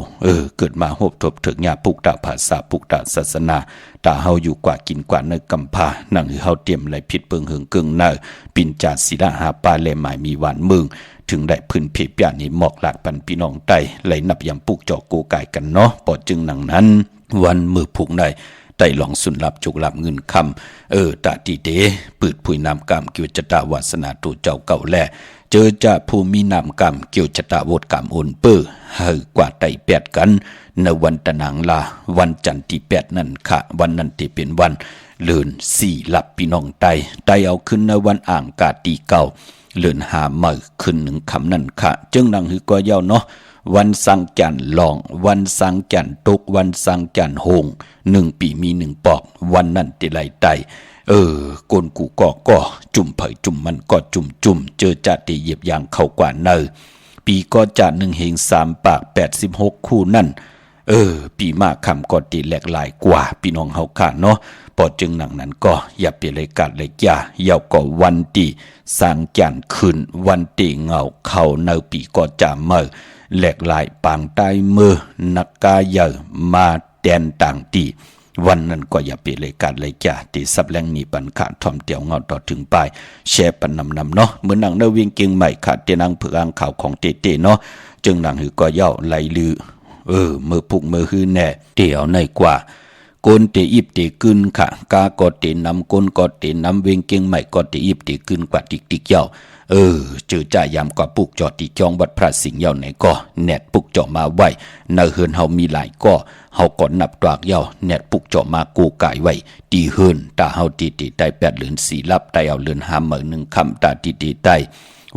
เกิดมาฮบทบถึกญาปุกตะภาษาปุกตะศาสนาตาเฮาอยู่กว่ากินกว่าในกำพานั่งเฮาเตรียมไหลผิดเปิงหึงกึ่งเนอปินจาศิลาหาปาเลหมายมีหวานมึงถึงได้พื้นเพปยานี้หมอกหลากปันพี่น้องไตไหลนับยำปุกจอกโกกายกันเนาะปอจึงนั่งนั้นวันมือผูกได้ไต่หลองสุนลับจุกลับเงินคำตาตีเดปืดผุยน้ำกามเกี่ยวจตาวาสนาตูเจ้าเก่าแลเจอจะภูมินามกรรมเกี่ยวจตาวดกรรมโอนเปื้อให้กว่าไต่แปดกันในวันตะนางลาวันจันทร์ที่8นั่นค่ะวันนั้นที่เป็นวันเลื่อน4หลับพี่น้องไต่เอาขึ้นในวันอ่างกาตีเก่าเลื่อนหาเมื่อขึ้น1คำนั่นค่ะจึงนังหือก็ยาวเนาะวันสังจันทร์ลองวันสังจันทร์ตกวันสังจันทร์โฮง1ปีมี1ปอกวันนั้นที่ไหลไตกนกูก็จุ่มเผยจุ่มมันก็จุ่มเจอจัดที่เหยียบยางเข้ากว่าเนอปีก็จัด1เฮง3ปาก86คู่นั่นปีมากคำก็ตีแหลกหลายกว่าพี่น้องเฮาค่ะเนาะพอจึงหนังนั้นก็อย่าเปลี่ยนรายการเลยจ้าเยาวก็วันที่สังจันทร์ขึ้นวันที่เงาเข้าเนอปีก็จะเมื่อแหลกหลายปางใต้มือนักกาเยอมาแดนต่างตี วันนั้นก็อย่าไปเลยการเลยจ่าตีซับแรงนีปันขาดทอมเตียวเงาต่อถึงปลายแชร์ปันนำเนาะเหมือนหนังเนวิ่งเก่งใหม่ขาดเตียนังเผือกอ่างข่าวของเตเนาะจึงหนังหือก็เย่าไหลลือเมื่อพุกเมื่อฮือแน่เตียวในกว่าโกนเตอิบเตกึนค่ะกาก็เตนำโกนก็เตนำเวงเก่งใหม่ก็เตอิบเตกึนกว่าติกเย่าเจอจ่ายามกว่าปุกจอติจองวัดพระสิงห์เย่าไหนก็แนดปุกจอมาไว้เนเฮือนเฮามีหลายก็เฮาก่อนนับตวากเย่าแนดปุกจอมากูกายไว้ตีเฮือนตาเฮาตีได้8 เดือน4ลับได้เอาเดือน5มื้อ1ค่ำตาตีได้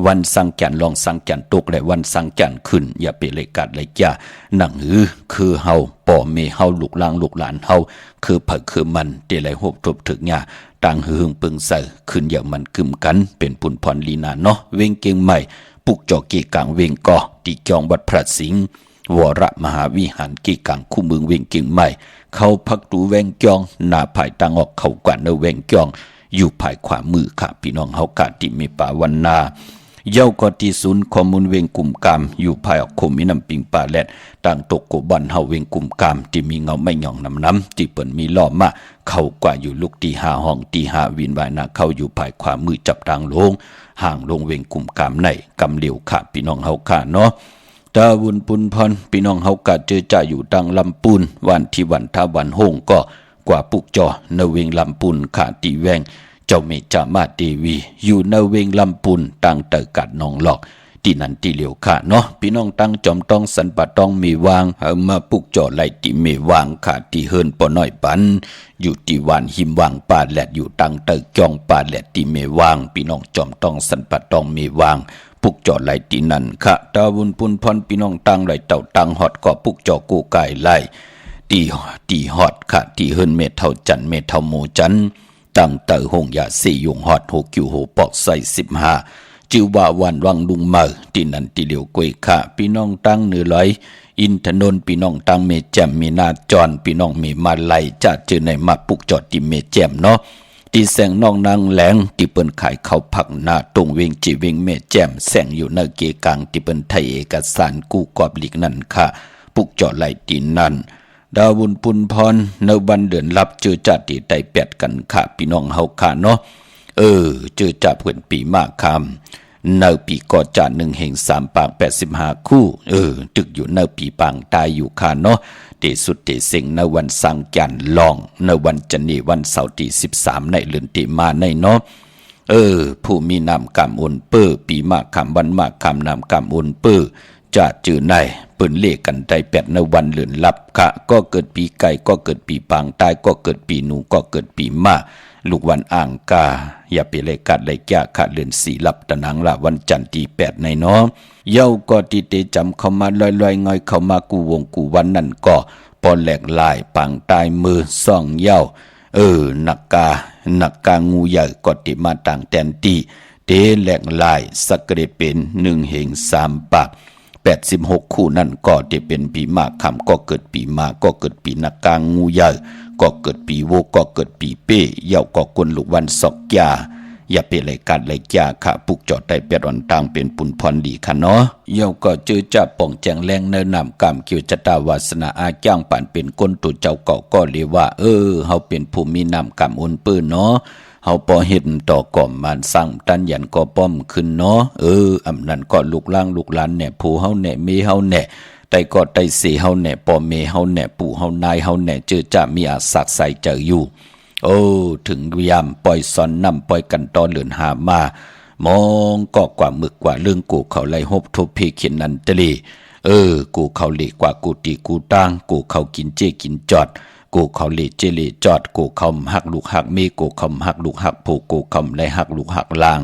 วันสังแก่นลองสังแก่นตกและวันสังแก่นขึ้นอย่าไปเลยกัดเลยจ้าหนังหือคือเฮาป่อเมเฮาลูกหลานเฮาคือเผกคือมันเตไหลโหบทบถึกหญ้าต่างหึงปึงใส่ขึ้นอย่างมันกึมกันเป็นปุ่นพรลีนาเนาะเวงเก่งใหม่ปุกจอกีกลางเวงก่อตีจองวัดพระสิงห์วรมหาวิหารกีกลางคู่เมืองเวงเก่งใหม่เขาพักตูแวงจองหน้าภายตังออกเขากว่าเนแวงจองอยู่ภายขวามือค่ะพี่น้องเฮากาติมีป่าวันนาเย้าก็ที่ศูนย์ข้อมูลเวงกลุ่มกามอยู่ภายออกคมมีน้ำปิงป่าแลดต่างตกโกบอนเฮาเวงกลุ่มกามที่มีเงาไม่หย่องน้ำที่เปิ่นมีล้อมาเข้ากว่าอยู่ลูกตี5ห้องตี5วินวายนาเข้าอยู่ภายขวามือจับทางลงห่างลงเวงกลุ่มกามในกำเหลียวค่ะพี่น้องเฮาค่ะเนาะตาวุนปุนพรพี่น้องเฮากะเจอจ่าอยู่ดังลำปูนวันที่วันทาวันโฮงก็กว่าปุกจอเนเวงลำปูนขาตีแวงเจ้าเมจามาเทวีอยู่ในเวงลำปุนตั้งเตอกัดนองหลอกที่นั่นที่เหลียวค่ะเนาะพี่น้องตั้งจอมต้องสันปะต้องมีวางเอามาปุกจ่อไหลที่เมวางค่ะที่เฮิรนปอน้อยปันอยู่ที่วันหิมวางป่าแหลดอยู่ตั้งเตอจองป่าแหลดที่เมวางพี่น้องจอมต้องสันปะต้องมีวางปุกจ่อไหลที่นั่นค่ะตาวุนปุนพรพี่น้องตั้งไหลเต่าตั้งฮอดก็ปุกจ่อกูไก่ไหลตีฮอดค่ะที่เฮิรนเมเท่าจันเมเท่าหมูจันตั้งเตอหงยาสี่ยงฮอด6คิวโหปอกใส่15จือว่าวันวังลุงเมอที่นั่นที่เหลียวกวยค่ะพี่น้องตั้งเหนือไหลอินทนนท์พี่น้องตั้งเมแจมมีนาจรพี่น้องมีมาไลจะเจอในมาปุกจอดที่เมแจมเนาะที่แสงน้องนางแหลงที่เปิ้นขายข้าวผักหน้าตรงเวงจีเวงเมแจมแสงอยู่ในเกกลางที่เปิ้นไทยเอกสารกู้กอบหลีกนั่นค่ะปุกจอดไหลที่นั่นดาวุนปุนพรในบันเดือนรับเจอจัดที่ได้8กันค่ะพี่น้องเฮาค่ะเนาะเจอจับเพิ่นปีมากคำในปีก่อจัด1แห่ง3ปาง85คู่ตึกอยู่ในปีปางตายอยู่ค่ะเนาะเตสุดเตเซ็งในวันสังจันลองในวันจันนีวันเสาร์ที่13ในเดือนที่มาในเนาะผู้มีนามกรรมอุนเป้อปีมากคำวันมากคำนามกรรมอุนเป้อจะจือในเปิ้นเลขกันได้8ในวันเลือนลับค่ะก็เกิดปีไก่ก็เกิดปีปางตายก็เกิดปีหนูก็เกิดปีม้าลูกวันอ่างกาอย่าไปเลยกัดเลยแก่ค่ะเลือน4ลับตะนังละวันจันทร์ที่8ในเนาะเย้าก็ที่เตจำเข้ามาลอยๆง่อยเข้ามากูวงกูวันนั่นก็ปอแหลกลายปางตายมือซ่องเย้านักกางูใหญ่ก็ติมาต่างแตนตีเตแหลกลายสักเกรดเป็น1แห่ง3ปาก86คู่นั่นก็จะเป็นปีมากคำก็เกิดปีมาก็เกิดปีนักกางูใหญ่ก็เกิดปีโวก็เกิดปีเป้เย้าก็กวนลูกวันสอกยาอย่าเป็นรายการรายยาค่ะปุกจอดได้เป็ดอ่อนต่างเป็นปุ่นพรดีค่ะเนาะเย้าก็เจอจับป่องแจงแรงเนินนำกรรมเกี่ยวจตาวาสนาอาจ้างป่านเป็นก้นตัวเจ้าเก่าก็เรียกว่าเฮาเป็นผู้มีนำกรรมอุ่นปื้นเนาะเฮาพอเห็นต่อก่อมมันสั่งตันยันก็ป้อมขึ้นเนาะอำนั้นก็ลูกล่างลูกหลานเนี่ยผู้เฮาเนี่ยมีเฮาเนี่ยแต่ก็ได้เสเฮาเนี่ยป้อเมเฮาเนี่ยปู่เฮานายเฮาเนี่ยเจอจะมีอาศักใส่เจออยู่ถึงยามปล่อยสอนนำปล่อยกันต่อเลือนหามามองก็กว่ามึกกว่าเรื่องกูเขาไล่ฮบทบเพเขียนนันตะลีกูเขาเละกว่ากูตีกูตั้งกูเขากินเจกินจอดกูเขาเละเจเละจอดกูเขาหักลูกหักเมกูเขาหักลูกหักผูกูเขาไล่หักลูกหักลาง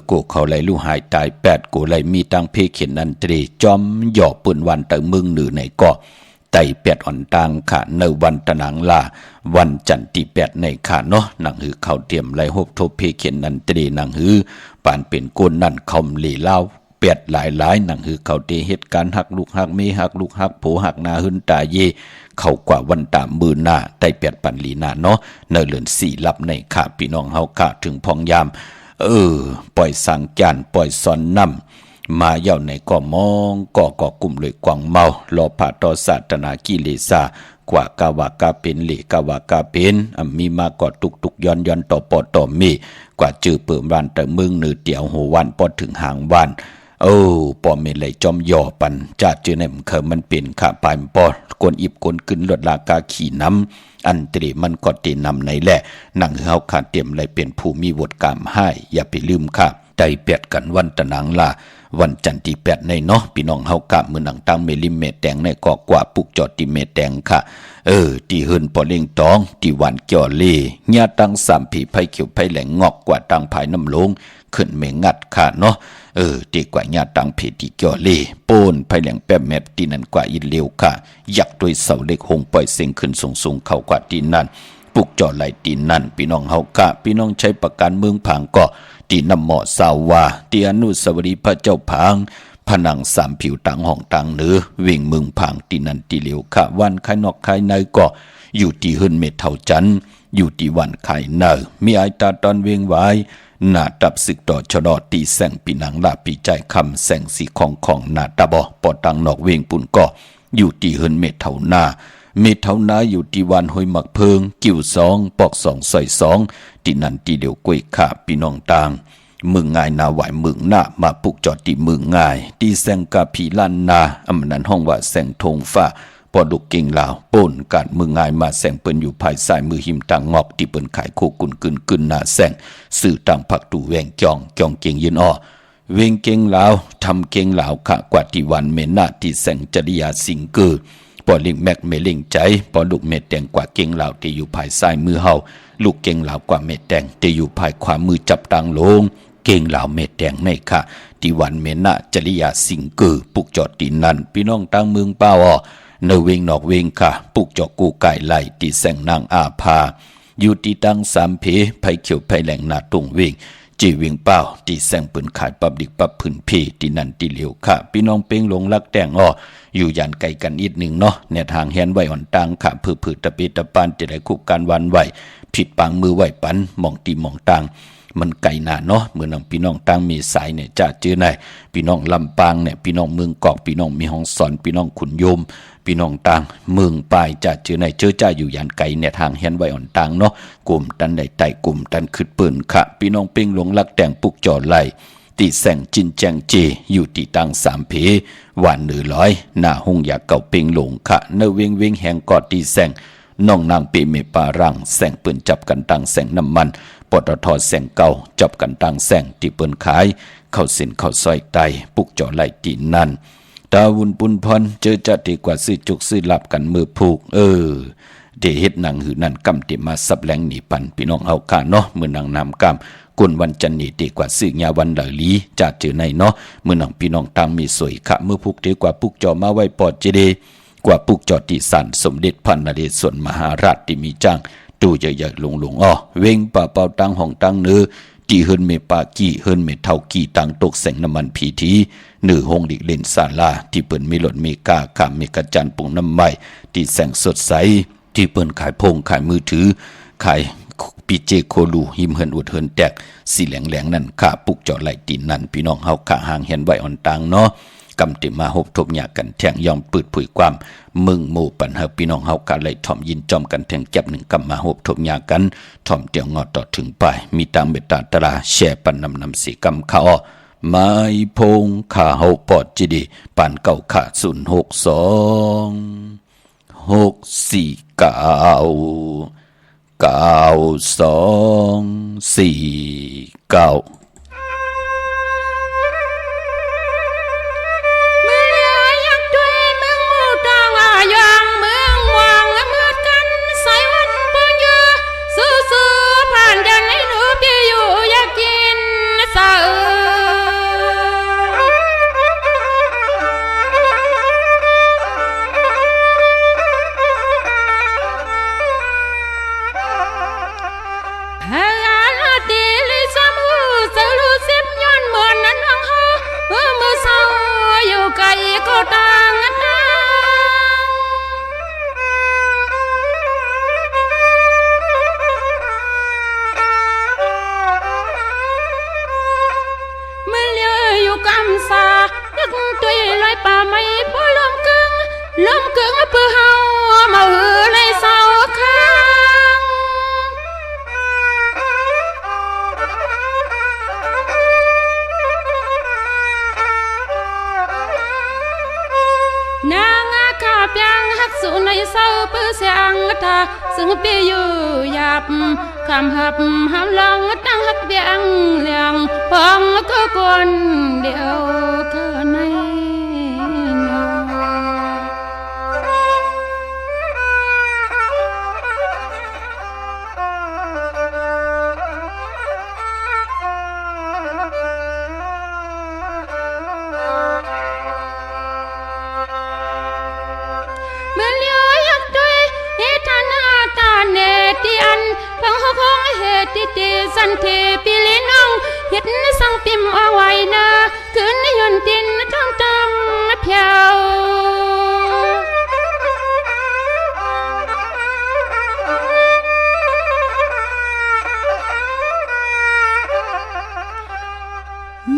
กูเขาไล่ลูกหายตาย8กูไล่มีตังเพเขียนนันตะลีจอมหย่อปืนวันแต่มึงหรือไหนก็ไต่8อ่อนต่างค่ะในวันตะนังลาวันจันทร์ที่8ในค่ะเนาะหนังหือเขาเตรียมไล่ฮบทบเพเขียนนันตะลีหนังหือปานเป็นก้นนั่นคอมหลีเล่า8หลายหนังหือเขาเตเหตุการณ์หักลูกหักเมหักลูกหักโผหักนาหึนตาเยเข้ากว่าวันตามมือหน้าไต่8ปันลีนาเนาะในเลือน4ลับในค่ะพี่น้องเฮาค่ะถึงพองยามปล่อยสังจานปล่อยสอนนำมาเย่าในก็มองก็กลุ่มเลยกวางเมารอผ่าต่อศาสนากิเลสา กว่ากาวากาเป็นเหลกาวากาเป็นมีมากกว่าตุกย้อนต่อปอต่อมีกว่าจื้อเปิ่มวันแต่มึงนือเตียวหัววันพอถึงหางวันโอ้ปอเมลยจอมย่อปันจะจื้อในมันเคยมันเป็นข้าปลายปอกวนอิบกวนกึนลดลากาขี่น้ำอันตรีมันก็ตีนำในแหละนั่งเฮาขาดเตรียมเลยเป็นผู้มีวดกรรมให้อย่าไปลืมค่ะใจเปียดกันวันตะนังล่ะวันจันทร์ที่8ในเนาะพี่น้องเฮากะมือหนังตั้งเมลิมเมแดงในกอกว่าปุกจอดที่เมแดงค่ะที่หืนปอเล่งตองที่หวานเกี่ยวเล่ญาตั้ง3ผีไผเขียวไผแหลงงอกกว่าตั้งภายน้ำลงขึ้นเมงัดค่ะเนาะดีกว่าญาตั้งผีที่เกี่ยวเล่โปนไผแหลงแป๊บแมบที่นั่นกว่าอินเร็วค่ะยักด้วยเสาเล็กหงปล่อยเสียงขึ้นสูงเข้ากว่าที่นั่นปุกจอดไหลตีนนั่นพี่น้องเฮากะพี่น้องใช้ประกันเมืองผางก็ที่นำเหมาะสาวาที่อนุสาวรีย์พระเจ้าผางผนัง3ผิวต่างห้องต่างเหนือวิ่งเมืองผางที่นั่นที่เหลียวค่ะวันภายนอกภายในก็อยู่ที่หืนเม็ดเท่าจันอยู่ที่วันภายในมีไอตาตอนเวียงไว้หน้าตับศึกต่อชะดอตีแสงปีหนังลาปีใจคำแสงสีของหน้าตาบอปอตังนอกเวียงปุ่นก็อยู่ที่หืนเม็ดเท่าหน้าเมเท่านาอยู่ที่วันห้วยหมักเพิงกิ่ว2ปอก2ใส่2ที่นั่นที่เดียวกวยขาพี่น้องต่างมึงง่ายนาไหวมึงหน้ามาปุกจอดที่มึงง่ายที่แสงกาพีลันนาอำนั้นห้องว่าแสงทงฟ้าปอดุกเก่งลาวป่นการมึงง่ายมาแสงเปิ้นอยู่ภายซ้ายมือหิมต่างงอกที่เปิ้นขายโคกุนกึนหน้าแสงสื่อต่างผักตู่แวงจองเก่งยืนอ้อเวงเก่งลาวทำเก่งลาวขะกว่าที่วันเมนาที่แสงจริยาสิงเกอปอลิงแม็กเมลิงใจปอลูกเม็ดแดงกว่าเก่งเหล่าที่อยู่ภายซ้ายมือเฮาลูกเก่งเหล่ากว่าเม็ดแดงที่อยู่ภายขวามือจับตังลงเก่งเหล่าเม็ดแดงในค่ะที่วันเมนะจริยาสิงเกอปุกจอดตีนั่นพี่น้องตั้งเมืองเป้าอ้อเนเวงนอกเวงค่ะปุกจอกูไก่ไหลที่แสงนางอาภาอยู่ที่ตั้ง3เพไผเขียวไผแหลงหน้าตรงเวงจีวิงเป้าที่แสงปืนขายปับดิกปับพื้นเพที่นั่นที่เหลียวค่ะพี่น้องเป้งหลงรักแต่งอ้ออยู่ยันไกลกันอีกหนึ่งเนาะเนี่ยทางแฮนไว้อ่อนตังค่ะผือตะปีตะปานจะได้คุกการวันไหวผิดปังมือไหวปันมองตีมองตังมันไกลหนาเนาะเมื่อน้องพี่น้องตังมีสายเนี่ยจะเจอไหนพี่น้องลำปางเนี่ยพี่น้องเมืองกอกพี่น้องมีห้องสอนพี่น้องขุนโยมพี่น้องตังเมืองปลายจะเจอไหนเจอจ้าอยู่ยันไกลเนี่ยทางแฮนไว้อ่อนตังเนาะกลุ่มตันใดไต่กลุ่มตันขึ้นปืนค่ะพี่น้องเป้งหลงรักแต่งปุกจอไหลตีแสงจินแจงเจอยู่ที่ตัง3เพหวานเหนือร้อยหน้าห้องยาเก่าเป่งหลงค่ะเนเวงเวงแหงกอดตีแสงน้องนางเปเมปารังแสงปืนจับกันตังแสงน้ำมันปตทแสงเก่าจับกันตังแสงที่เปิ้นขายเข้าสินเข้าซอยไตปุกจ่อไหลตีนั่นตาวุนปุนพรเจอจะดีกว่าซื้อจุกซื้อลับกันมือผูกเดเฮ็ดหนังหือนั่นกำติมาสับแหลงหนีปันพี่น้องเอาค่ะเนาะมือนางนำกำกุนวันจันนีดีกว่าซื้อยาวันเหลลีจะเจอในเนาะมือน้องพี่น้องตังมีสวยค่ะมือผูกดีกว่าปุกจ่อมาไว้ปอดเจดีกว่าปุกจ่อที่สันสมเด็จพันนเรศวรมหาราชที่มีจ้างตู้ใหญ่ๆหลงอ้อเวงป่าเป่าตังห้องตังเนื้อที่เฮินเมปากี้เฮินเมเท่ากี้ตังตกแสงน้ำมันพีทีเนื้อห้องดิเล่นศาลาที่เปิ้นมีหลดมีกาขามมีกระจันปุ่งน้ำใหม่ที่แสงสดใสที่เปิ้นขายพงขายมือถือขายปีเจโคลูหิมเฮินอุดเฮินแตกสีแหลงนั่นค่ะปุกจอไหลตีนนั่นพี่น้องเฮาขาหางเห็นไว้อ่อนตังเนาะกำติมาหบทบหยากันแทงยอมปืดผุยความมึงหมู่ปันเฮาพี่น้องเฮากะเลยถ่อมยินจอมกันแทงจับหนึ่งกำมาหบทบหยากันถ่อมเตียวงอต่อถึงไปมีตามเบตาตราแช่ปันนำสีกำข้าไม้พงข้าเฮาปอดจีดีปานเก่าขา062 649 9249ลมเกึ่งเพื่อเฮา มาหือในเสาข้างนางอาคาเปียงฮักสูในเสาปื้อเสียงตาซึ่งปีอยู่หยาบคำหับหามลองตั้งฮักเปียงเลียงพองก็กวนเดียวก็ในติสันเทปิลินองเฮ็ดสังปิมเอาไว้นะคืนยนตินทั้งตำเพียว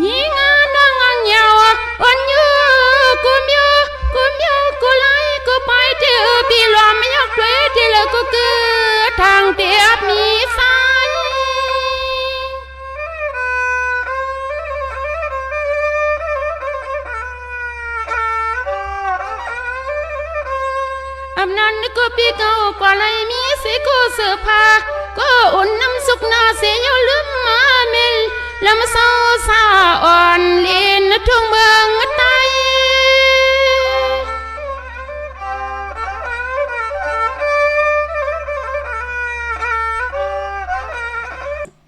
ยิงนางอันยาวอันยูกุมยูกุไลกุไปเจอปีลอมยักด้วยที่ละก็คือทางเตียบมีสายอำนันก็ปีเก่ากว่าไรมีสิก็เสื้อผ้าก็อุ่นน้ำสุกนาเสียอยู่ลืมมาเมลลำเศร้าสาอ่อนเลียนทุ่งเมืองไต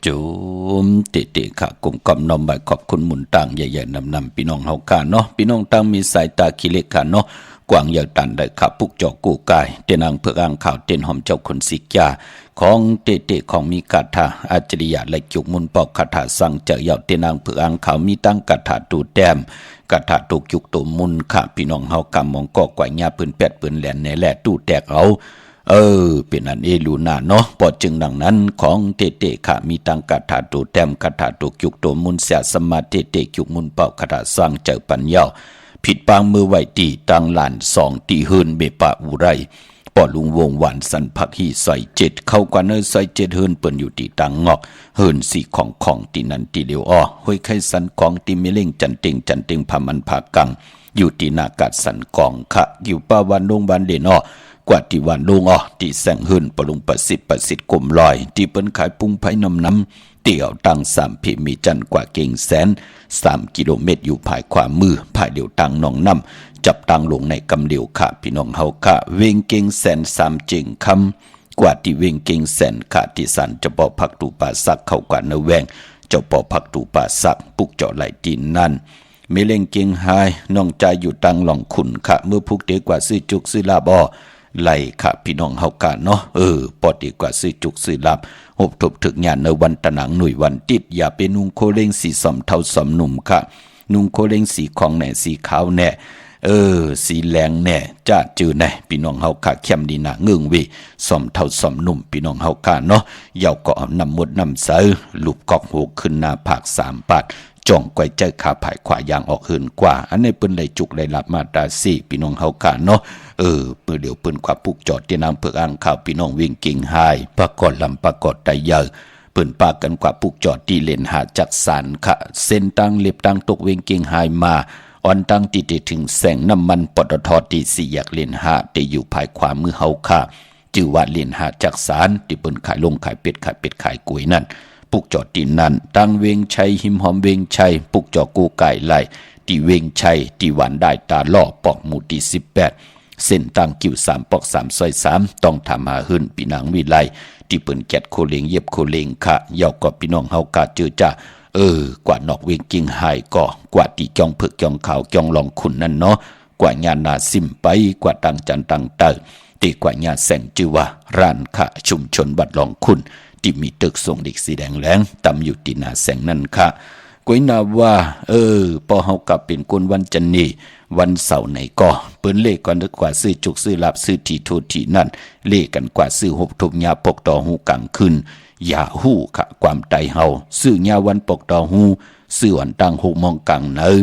จุมเตะค่ะกลุ่มกำนอมใบขอบคุณหมุนต่างใหญ่ๆนำพี่น้องเฮาค่ะเนาะพี่น้องต่างมีสายตาคิเล็กค่ะเนาะกว่างใหญ่ตันได้ขับปุกจอกกูกายเตนางเพื่ออ่างข่าวเตนหอมเจ้าคนสิกยาของเตะของมีกาถาอาจริยะและจุกมุนปอกคาถาสั่งเจอยาวเตนางเพื่ออ่างข่าวมีตั้งกาถาตูแต้มกาถาตุกจุกตูมุนค่ะพี่น้องเฮากำมองกอกว่าญาปืนแปดปืนแหลนในแหล่ตู้แตกเอาเป็นอันลูนาเนาะปอจึงดังนั้นของเตะค่ะมีตังกาถาตูแต้มกาถาตุกจุกตูมุนเสียสมาเตะจุกมุนเป่าคาถาสั่งเจอปัญญาผิดปางมือไหวตีตังหลานสองตีเฮินเบปะอุไรปอลุงวงหวานสันพักฮีใส่เจ็ดเข้ากว่าเนยใส่เจ็ดเฮินเปิ่นอยู่ตีตังงอกเฮินสีของตีนันตีเดียวอ้อห้วยไข่สันกองตีเมเล่งจันติงพามันผากังอยู่ตีนากาศสันกองค่ะอยู่ป้าวันลงบันเด่นอ้อกว่าที่วันลงอ้อตีแสงเฮินปลุงประสิทธิ์กลมลอยตีเปิ้นขายปุ้งไผ่น้ำเตี่ยวตั้ง3 พิมีจันกว่าเก่งแสน3 กิโลเมตรอยู่ภายขวามือภายเดียวตังหนองน้ำจับตังลงในกำเดียวค่ะพี่น้องเฮาค่ะเวงเก่งแสน3 จิงคำกว่าที่เวงเก่งแสนค่ะที่สันจะปอพักตูป่าสักเข้ากว่าเนแวงเจ้าปอพักตูป่าสักปุกเจาะไหลตีนนั่นเมเลงเก่งหายน้องใจอยู่ตังหลองขุนค่ะเมื่อพุกเด็กกว่าซื้อจุกซื้อลาบอไหลค่ะพี่น้องเฮากะเนาะปอดีกว่าซื้อจุกซื้อลับหบทบถึกญาณในวันตะหนังหน่วยวันติดอย่าเป็นนุ่งโคเล้งสีสอมเทาสอมหนุ่มค่ะนุ่งโคเล้งสีของแหน่สีขาวแหน่สีแหลงแหน่จ้าจือแหน่พี่น้องเฮาค่ะเข้มดีนะเงืองเวสอมเทาสอมหนุ่มพี่น้องเฮากะเนาะเหยาก็นำหมดนำเสอลูกกอกหูขึ้นหน้าผาก3 ปาดจ่องไกวใจขาผายขวายางออกหืนกว่าอันนี้เปิ้นไหลจุกไหลหลับมาตาสี่พี่น้องเฮากะเนาะปืนเดี๋ยวปืนขวาปุกจอดที่นางเผือกอ่างข่าวพี่น้องวิ่งกิ่งหายปรากฏลำปรากฏไตเยอะปืนปากันกว่าปุกจอดที่เลนหาจักสารค่ะเส้นตั้งเล็บตั้งตกวิ่งกิ่งหายมาอ่อนตั้งติดถึงแสงน้ำมันปตทที่4 แยกเลนหาได้อยู่ภายขวามือเฮาค่ะจื่อว่าเลนหาจักสารที่ปืนขายลงขายเป็ดขายกุยนั่นปุกจอดที่นั่นตั้งเวงชัยหิมหอมเวงชัยปุกจอกูไก่ไหลที่เวงชัยที่หวานได้ตาล่อปอกหมู่ที่18เส้นตั้งกิ่ว3 ปอก3 ซอย 3ต้องทำหาหื่นปีนางวิไลที่เปิ้นแกดโคเลงเย็บโคเลงค่ะเยาก็พี่น้องเฮากะเจอจ้ากว่านอกเวงกิ่งหายก็กว่าที่จองเผือกจองขาวจองลองขุนนั่นเนาะกว่าญาณาซิมไปกว่าตังจันตังเตอตีกว่าญาแสงจือว่าร้านค่ะชุมชนบัดลองขุนที่มีตึกทรงเด็กสีแดงแหลงตำอยู่ที่หน้าแสงนั่นค่ะกวยนาว่าพอเฮากลับเป็นคนวันจันนี้วันเสาร์ไหนก็เปิ้นเลขกันกว่าซื้อจุกซื้อลับซื้อที่โทที่นั่นเลขกันกว่าซื้อหบทุบยาปกต่อหูกลางคืนอย่าหู้ค่ะความใจเฮาซื้อยาวันปกต่อหูซื้อวันตั้ง6 โมงกลางเนย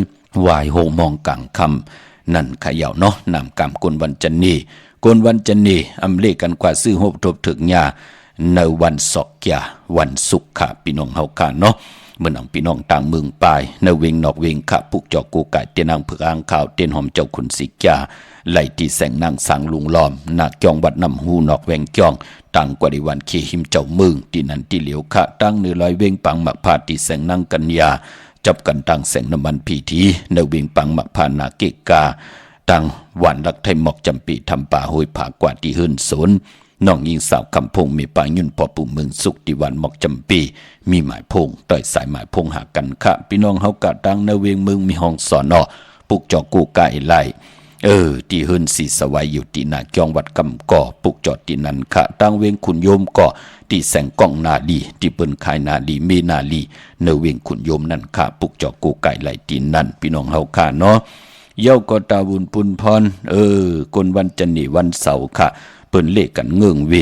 วาย6 โมงกลางค่ำนั่นขย่าเนาะนำกรรมคนวันจันนี้ กนวันจันนีอำเลกันกว่าซื้อหบทบถึงยาในวันศอกยาวันศุกร์ค่ะพี่น้องเฮาค่ะเนาะเมื่อนังพี่น้องต่างเมืองปลายในเวงนอกเวงค่ะปุกจอกกูไก่เตียนางเผือกอ่างข่าวเตียนหอมเจ้าขุนสิกยาไหลที่แสงนางสังลุงล้อมนาจองวัดนำหูนอกแวงจองต่างกว่าในวันเคหิมเจ้าเมืองที่นั้นที่เหลียวค่ะตั้งเนื้อลอยเวงปังหมักพาที่แสงนางกัญญาจับกันตั้งแสงน้ำมันพีทีในเวงปังหมักพานาเกกาตั้งวันรักไทยหมอกจำปีทำป่าห้วยผากว่าที่เฮิรนสนน้องยิงสาวคำพงมีป่ายุ่นพอปุ่มเมืองสุขที่วันหมอกจำปีมีหมายพงต่อยสายหมายพงหากันค่ะพี่น้องเฮากะตั้งในเวงเมืองมีห้องสอนอปุกจอกูไก่ไล่ที่เฮิรนสีสวัยอยู่ที่นาจองวัดกำก่อปุกจอดที่นั้นค่ะตั้งเวงขุนโยมก่อที่แสงกล้องนาลีที่เปิ้นขายนาลีเมนาลีในเวงขุนโยมนั่นค่ะปุกจอกูไก่ไล่ที่นั่นพี่น้องเฮาค่ะเนาะเย้าก็ตาบุญปุนพรกนวันจันนี่วันเสาร์ค่ะเปิ้นเลขกันเงื่องเว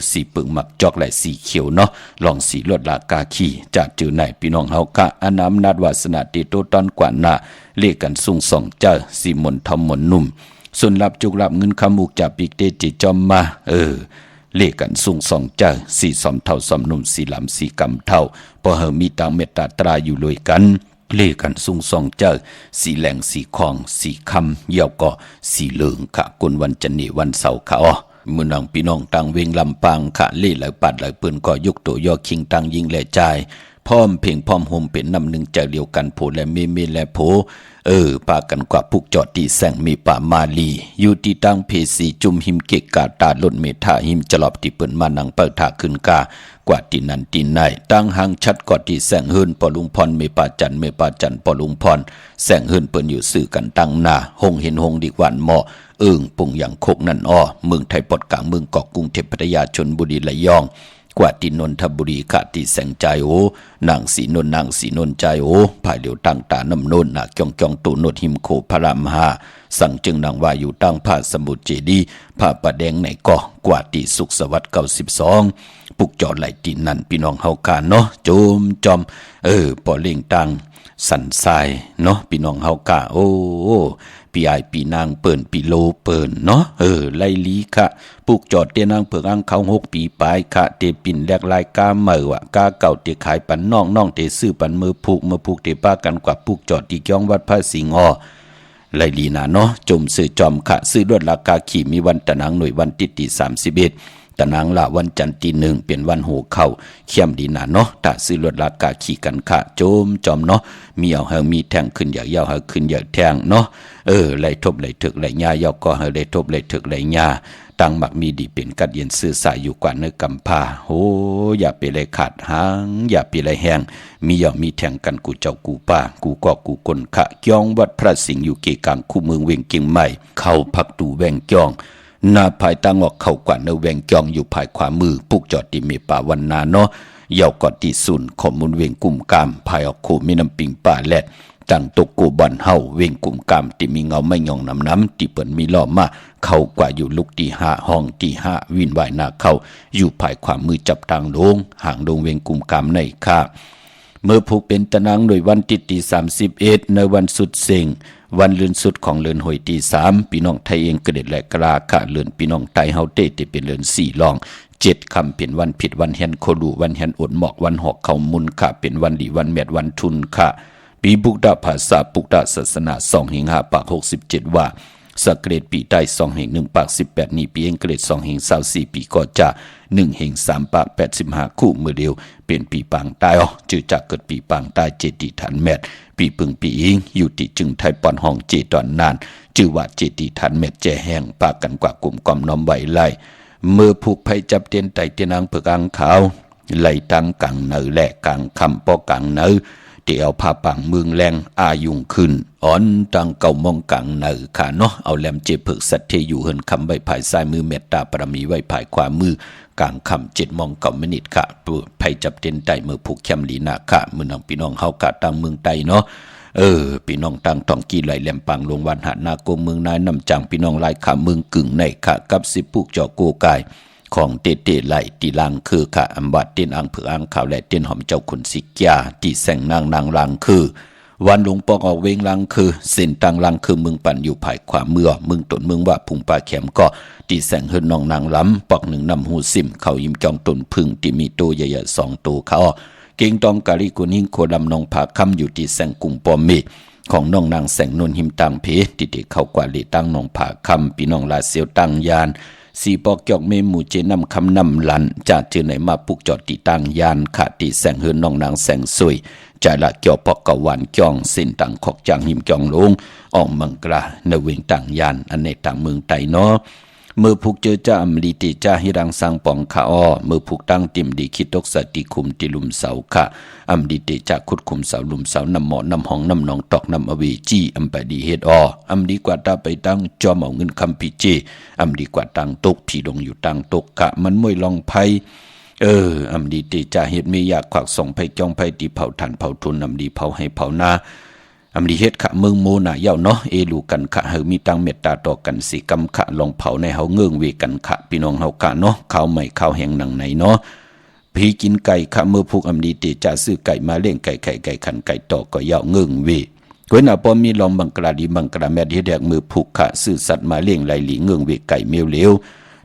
สีปึงหมักจอกและสีเขียวเนาะลองสีลวดลากาขีจะจือไหนพี่น้องเฮาค่ะอานามนาดวาสนาติโตตอนกว่านาเลขกันสูงสองเจ้าสีมนทอมมนนุ่มส่วนรับจุกรับเงินคำมุกจากปีกเตจิจอมมาเลขกันสูงสองเจ้าสีสอมเท่าสอมนุ่มสีหลำสีกำเท่าพอเฮมีตังเมตตาตราอยู่เลยกันเลกันสูงสองเจ้าสีแหลงสีคองสีคำเยี่ยวก็สีเหลืองค่ะกนวันจันนี่วันเสาร์ค่ะมือนังพี่น้องต่างเวงลำปางค่ะเล่ไหลปัดไหลปืนก็ยกตัวยอคิงต่างยิงแหล่ใจพร้อมเพ่งพร้อมโฮมเป็นนำหนึ่งใจเดียวกันโผและเมและโผปากันกว่าพุกจอดที่แสงมีป่ามาลีอยู่ที่ตั้งเพสีจุมหิมเกกกาตาลดเมธาหิมจลอบที่เปิ้นมานังเปิดถาขึ้นกากว่าที่นั้นที่ไหนตั้งหางชัดกว่าที่แสงเฮิรนปอลุงพรเมปาจันปอลุงพรแสงเฮิรนเปิ้นอยู่สื่อกันตั้งหน้าหงเห็นหงดีกวันหมอปุ่งอย่างโคกนั่นเมืองไทยปอดกลางเมืองเกาะกรุงเทพพัทยาชลบุรีระยองกว่าที่นนทบุรีค่ะที่แสงใจนางสีนนใจภายเหลียวตั้งตาน้ำนนนาจองตูโนดหิมโคพระรามหาสั่งจึงนางว่าอยู่ตั้งผ้าสมุทรเจดีผ้าประแดงในเกาะกว่าที่สุขสวัสดิ์92ปุกจอดไหลตีนั่นพี่น้องเฮาคาเนาะโจมจอมปอเล่งตังสันทรายเนาะพี่น้องเฮากาปีไอปีนางเปิ่นปีโลเปิ่นเนาะไล่ลีค่ะปุกจอดเตียนางเผือกอ่างเขา6ปีปลายค่ะเตปิ่นแลกลายกาเมื่อว่ากาเก่าเตขายปันน้องเตซื้อปันมือผูกเตป้ากันกว่าปุกจอดที่ย่องวัดพระสิงห์ไล่ลีนะเนาะจมซื้อจอมค่ะซื้อลวดราคาขี่มีวันตะนางหน่วยวันที่31ตะนางละวันจันทร์ที่1เป็นวันโหเข้าเขี้ยมดีนะเนาะถ้าซื้อลวดราคาขี่กันค่ะโจมจอมเนาะมีเอาเฮามีแทงขึ้นอยากยาวเฮาขึ้นอยากแทงเนาะไหลทบไหลถึกไหลญายาวก็เฮาไหลทบไหลถึกไหลญาตั้งมักมีดีเป็นกัดเย็นซื้อสายอยู่กว่าเนื้อกำพาอย่าไปไหลขาดหางอย่าไปไหลแห้งมีอย่ามีแทงกันกูเจ้ากูป้ากูก็กูคนขะย่องวัดพระสิงห์อยู่เกกลางคู่เมืองเวียงเกียงใหม่เข้าพักตูแวงจ้องหน้าภายตั้งออกเข้ากว่าเนื้อแวงจองอยู่ภายขวามือปุกจอดที่เมป่าวันนาเนาะเยาวกอดที่สุนขอมุนเวงกุ่มกามภายออกโคมีน้ำปิงป่าแลดตั้งตกกูบอนเฮาเวงกุ่มกามที่มีเงาไม่ยองน้ำที่เปิ่นมีล้อมมาเข้ากว่าอยู่ลุกที่5ห้องที่5วินวายนาเข้าอยู่ภายขวามือจับทางลงห่างลงเวงกุ่มกามในค่ะเมื่อผูกเป็นตะนางโดยวันที่31ในวันสุดเซ็งวันเลือนสุดของเลือนหอยที่3พี่น้องไทยเองกระเด็ดและกราค่ะเลือนพี่น้องไทยเฮาเต้เป็นเลือน4ลอง7คำเป็นวันผิดวันแฮนโคลูวันแฮนอดหมอกวันหอกเขามุนค่ะเป็นวันดีวันแมดวันทุนค่ะปีบุกดาภาษาปุกดาศาสนา2แห่ง5ปาก67ว่าสเกรดปีใต้2แห่ง1ปาก18นี้ปีเองเกรด2แห่ง24ปีก็จะ1แห่ง3ปาก85คู่มือเดียวเป็นปีปางตายจือจากเกิดปีปางตายเจติฐานแมดปีปึงปีอิงอยู่ที่จึงไทยปอนห้องเจตอนนานจือว่าเจติฐานแมดแจแห้งปากกันกว่ากลุ่มกอมน้อมไหวไล่เมื่อผูกไผจับเตียนไตเตียนางเผือกอ่างขาวไหลตั้งกังเนอแหลกกังคำปอกังเนอเดี๋ยวผ้าปังเมืองแรงอายุงขึ้นอ่อนตังเก่ามองกังเนอค่ะเนาะเอาแหลมเจเผือกสัตเทอยู่เฮินคำไว้ภายซ้ายมือเมตตาปรมีไว้ภายขวามือกลางคำ7 มอง9 มินิค่ะไผจับเตียนไตเมื่อผูกแคมลีนาค่ะมือนังพี่น้องเฮากะตังเมืองไตเนาะพี่น้องตังทองกีไหลแหลมปังลงวันหานาโกเมืองนายนำจังพี่น้องลายขาเมืองกึ่งในค่ะกับ10ปุกจอโกกายของเตไหลตีลางคือค่ะอำบัดเตียนอังเผืออังข่าวและเตียนหอมเจ้าขุนสิกยาที่แสงนางลางคือ วันหลวงปอกออกเวงลังคือเส้นตังลังคือมึงปั่นอยู่ภายขวาเมื่อมึงตนมึงว่าพุงปลาแขมก็ตีแสงเฮิรนน้องนางล้ำปอกหนึ่งนำหูซิมเขายิ้มจองตนพึ่งที่มีตัวใหญ่ๆ2ตัวเขาเก่งตองกาลิกุนหิงโคดำนองผาคำอยู่ที่แสงกุ่มปอมเมของน้องนางแสงนนหิมตังเพติเด็กเข้ากว่าลีตั้งน้องผาคำพี่น้องลาเซียวตังยานสีปอกจอกเมหมู่เจนำคำนำลันจากเจอไหนมาปุกจอดตีตังยานขาดตีแสงเฮิรนน้องนางแสงสวยใจละเกี่ยวปอกกะวันจองเส้นตังขอกจางหิมจองลงออกมังกราในเวงตังยานอันในต่างเมืองไตเนาะเมื่อผูกเจอจ้าอมลีติจ้าฮิรังสังปองขาอ้อเมื่อผูกตั้งติมดีคิดตกสติคุมติลุมเสาค่ะอมลีติจ้าขุดคุมเสาลุมเสานำหมอนำห้องนำนองตอกนำอเวจีอมไปดีเฮ็ดอ้ออมดีกว่าตาไปตั้งจอมเอาเงินคำพิเจอมดีกว่าตั้งตกพี่ดงอยู่ตั้งตกกะมันมวยลองไพอำดีติจ่าเฮ็ดไม่อยากขวักส่งไผจ้องไผตีเผาทันเผาทุนอำดีเผาให้เผานาอำดีเฮ็ดขะเมืองโมนาเย้าเนาะลูกันขะเฮามีตังเมตตาต่อกันสิกำขะลองเผาในเฮาเงื่องเวกันขะพี่น้องเฮากะเนาะข้าวใหม่ข้าวแห้งหนังไหนเนาะพี่กินไก่ขะเมื่อผูกอำดีติจ่าซื้อไก่มาเลี้ยงไก่ขันไก่ต่อก็เย้าเงื่องเวก้อยหน้าป้อมมีลองบังกลาดีบังกลาแม่เฮ็ดแดกมือผูกขะซื้อสัตว์มาเลี้ยงไหลหลีเงื่องเวไก่เมียวเหลว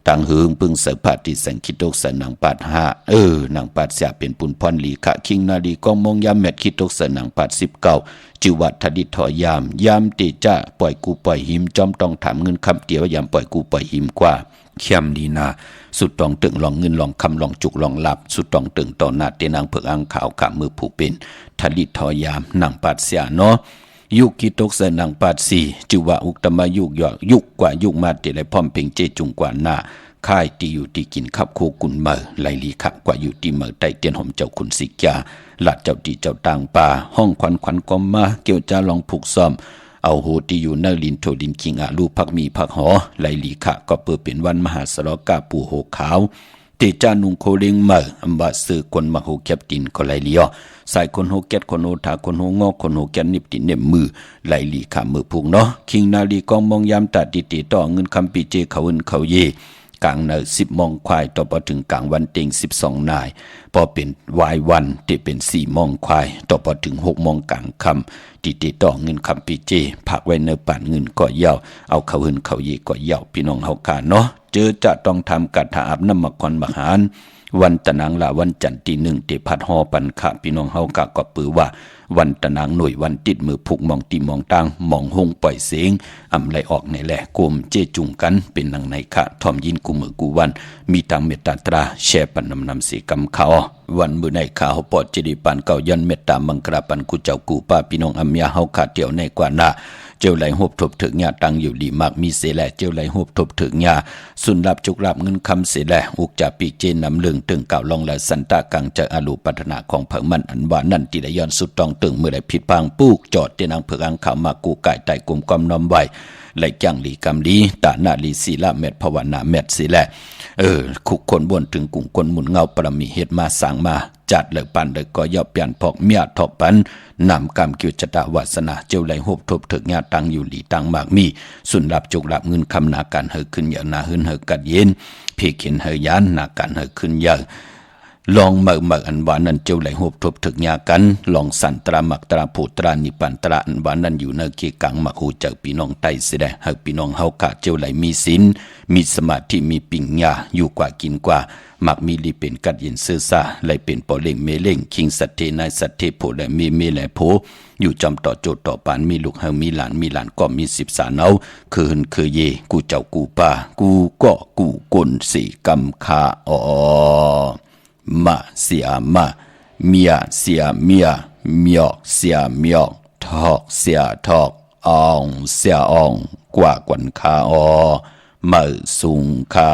ต่างหึงปึงเสพาติแสงคิดตกเสนางปาด5นางปาดเสียเป็นปุนพรลีขะคิงนาดีกองมองยามแมดคิดตกเสนางปาด19จิวัดทดิถอยยามติจ้าปล่อยกูปล่อยหิมจอมต้องถามเงินคำเตียวยามปล่อยกูปล่อยหิมกว่าเข้มดีนาสุดต้องตึงลองเงินลองคำลองจุกลองหลับสุดต้องตึงต่อหน้าเตนางเผือกอังขาวขามือผู้เป็นทดิถอยามนางปาดเสียเนาะยุคกิตกเสนางปาด4จิวะอุกตมายุกยอยุกกว่ายุกมาติได้พร้อมเพ่งเจจุงกว่าหน้าค่ายตีอยู่ตีกินขับโคกุนเมอไหลลีขะกว่าอยู่ตีเมอใต้เตียนหอมเจ้าคุณสิกาหลัดเจ้าตีเจ้าต่างป่าห้องควันกอมมาเกี่ยวจ้าลองผูกซ้อมเอาโหตีอยู่เนลินโทดินคิงอาลูพักมีพักหอไหลลีขะก็เปิดเป็นวันมหาสรกาปูโหขาวเตจานุงโคเลงเมออัมบาสือคนมาโหแคบตินก็ไหลลีอใส่คนโหแกตคนโหทาคนโหงอกคนโหแกตนิบตินเนมมือไหลลีขะมือผูกเนาะคิงนาลีกองมองยามตัดติต่อเงินคำปีเจเขาอื่นเขาเยกลางเน10 โมงควายต่อพอถึงกลางวันเต็ง12 นายพอเป็นวายวันที่เป็น4 โมงควายต่อพอถึง6 โมงกลางคำติต่อเงินคำปีเจผักไว้เนป่านเงินก็เย่าเอาเขาหืนเขาเยก็เย่าพี่น้องเฮากาเนาะเจอจะต้องทำกัดถาอาบน้ำมะควันมหารวันตะนางละวันจันทร์ที่1ที่พัดหอปันขะพี่น้องเฮากะก็ปือว่าวันตะนางหน่วยวันติดมือผูกมองตีมองตังมองหงปล่อยเสียงอำไลออกในแหละกลมเจจุงกันเป็นหนังในขะทอมยินกูมือกูวันมีตังเมตตาตราแช่ปันนำสีกำเขาวันมือในขาเฮาปอดเจดีปันเก่ายันเมตตามังกราปันกูเจ้ากูป้าพี่น้องอำยาเฮาขาเตียวในกว่าหน้าเจ้าไหลหบทบถึงญาตังอยู่ดีมากมีเสแลเจ้าไหลหบทบถึงญาสุนรับจุกรับเงินคำเสแลอุกจะปีเจนนำเรื่องตึงเก่าลองและสันตากังจะอลูปัฒนาของเผิงมันอันว่านั่นติได้ย้อนสุดต้องตึงเมื่อได้ผิดพังปูกจอดเตนางเผิงอังข่าวมากูไก่ไต่กลุ่มกอมน้อมไว้ไหลจังลีกำลีตาหน้าลีศีละเม็ดภาวนาเม็ดสิแลคุกคนบนถึงกุ่งคนหมุนเงาปรมีเฮ็ดมาสร้างมาจัดเลยปันเลยก็ย่อเปลี่ยนพอกเมียทอกปันนำกรรมกิจตะวาสนาเจ้าไหลหบทบถึกญาตังอยู่หลีตังมากมีสุนรับจุกรับเงินคำนาการเฮขึ้นอย่านาหืนเฮกัดเย็นพี่เขียนเฮยานนาการเฮขึ้นอย่าลองเมื่ออันวานันเจ้าไหลหบทบถึกญากันลองสันตรามักตราผูตรานิปันตราอันวานันอยู่ในเกกังมักหูเจอพี่น้องไตเสดเฮพี่น้องเฮากะเจ้าไหลมีศีลมีสมาธิมีปิญญาอยู่กว่ากินกว่ามักมีลีเป็นกัดเย็นเสื้อซาไหลเป็นปอเล่งเมเล่งคิงสัตเทนายสัตเทโพและมีและโพอยู่จำต่อโจทย์ต่อปานมีลูกเฮามีหลานก็มี10 สาเนาคือหึนคือเยกูเจ้ากูป้ากูก็กูกลสีกำคาอมาเสียมาเมียเสียเมียเมียเสียเมียทอกเสียทอกอองเสียอองกว่ากวนคามาสุงคา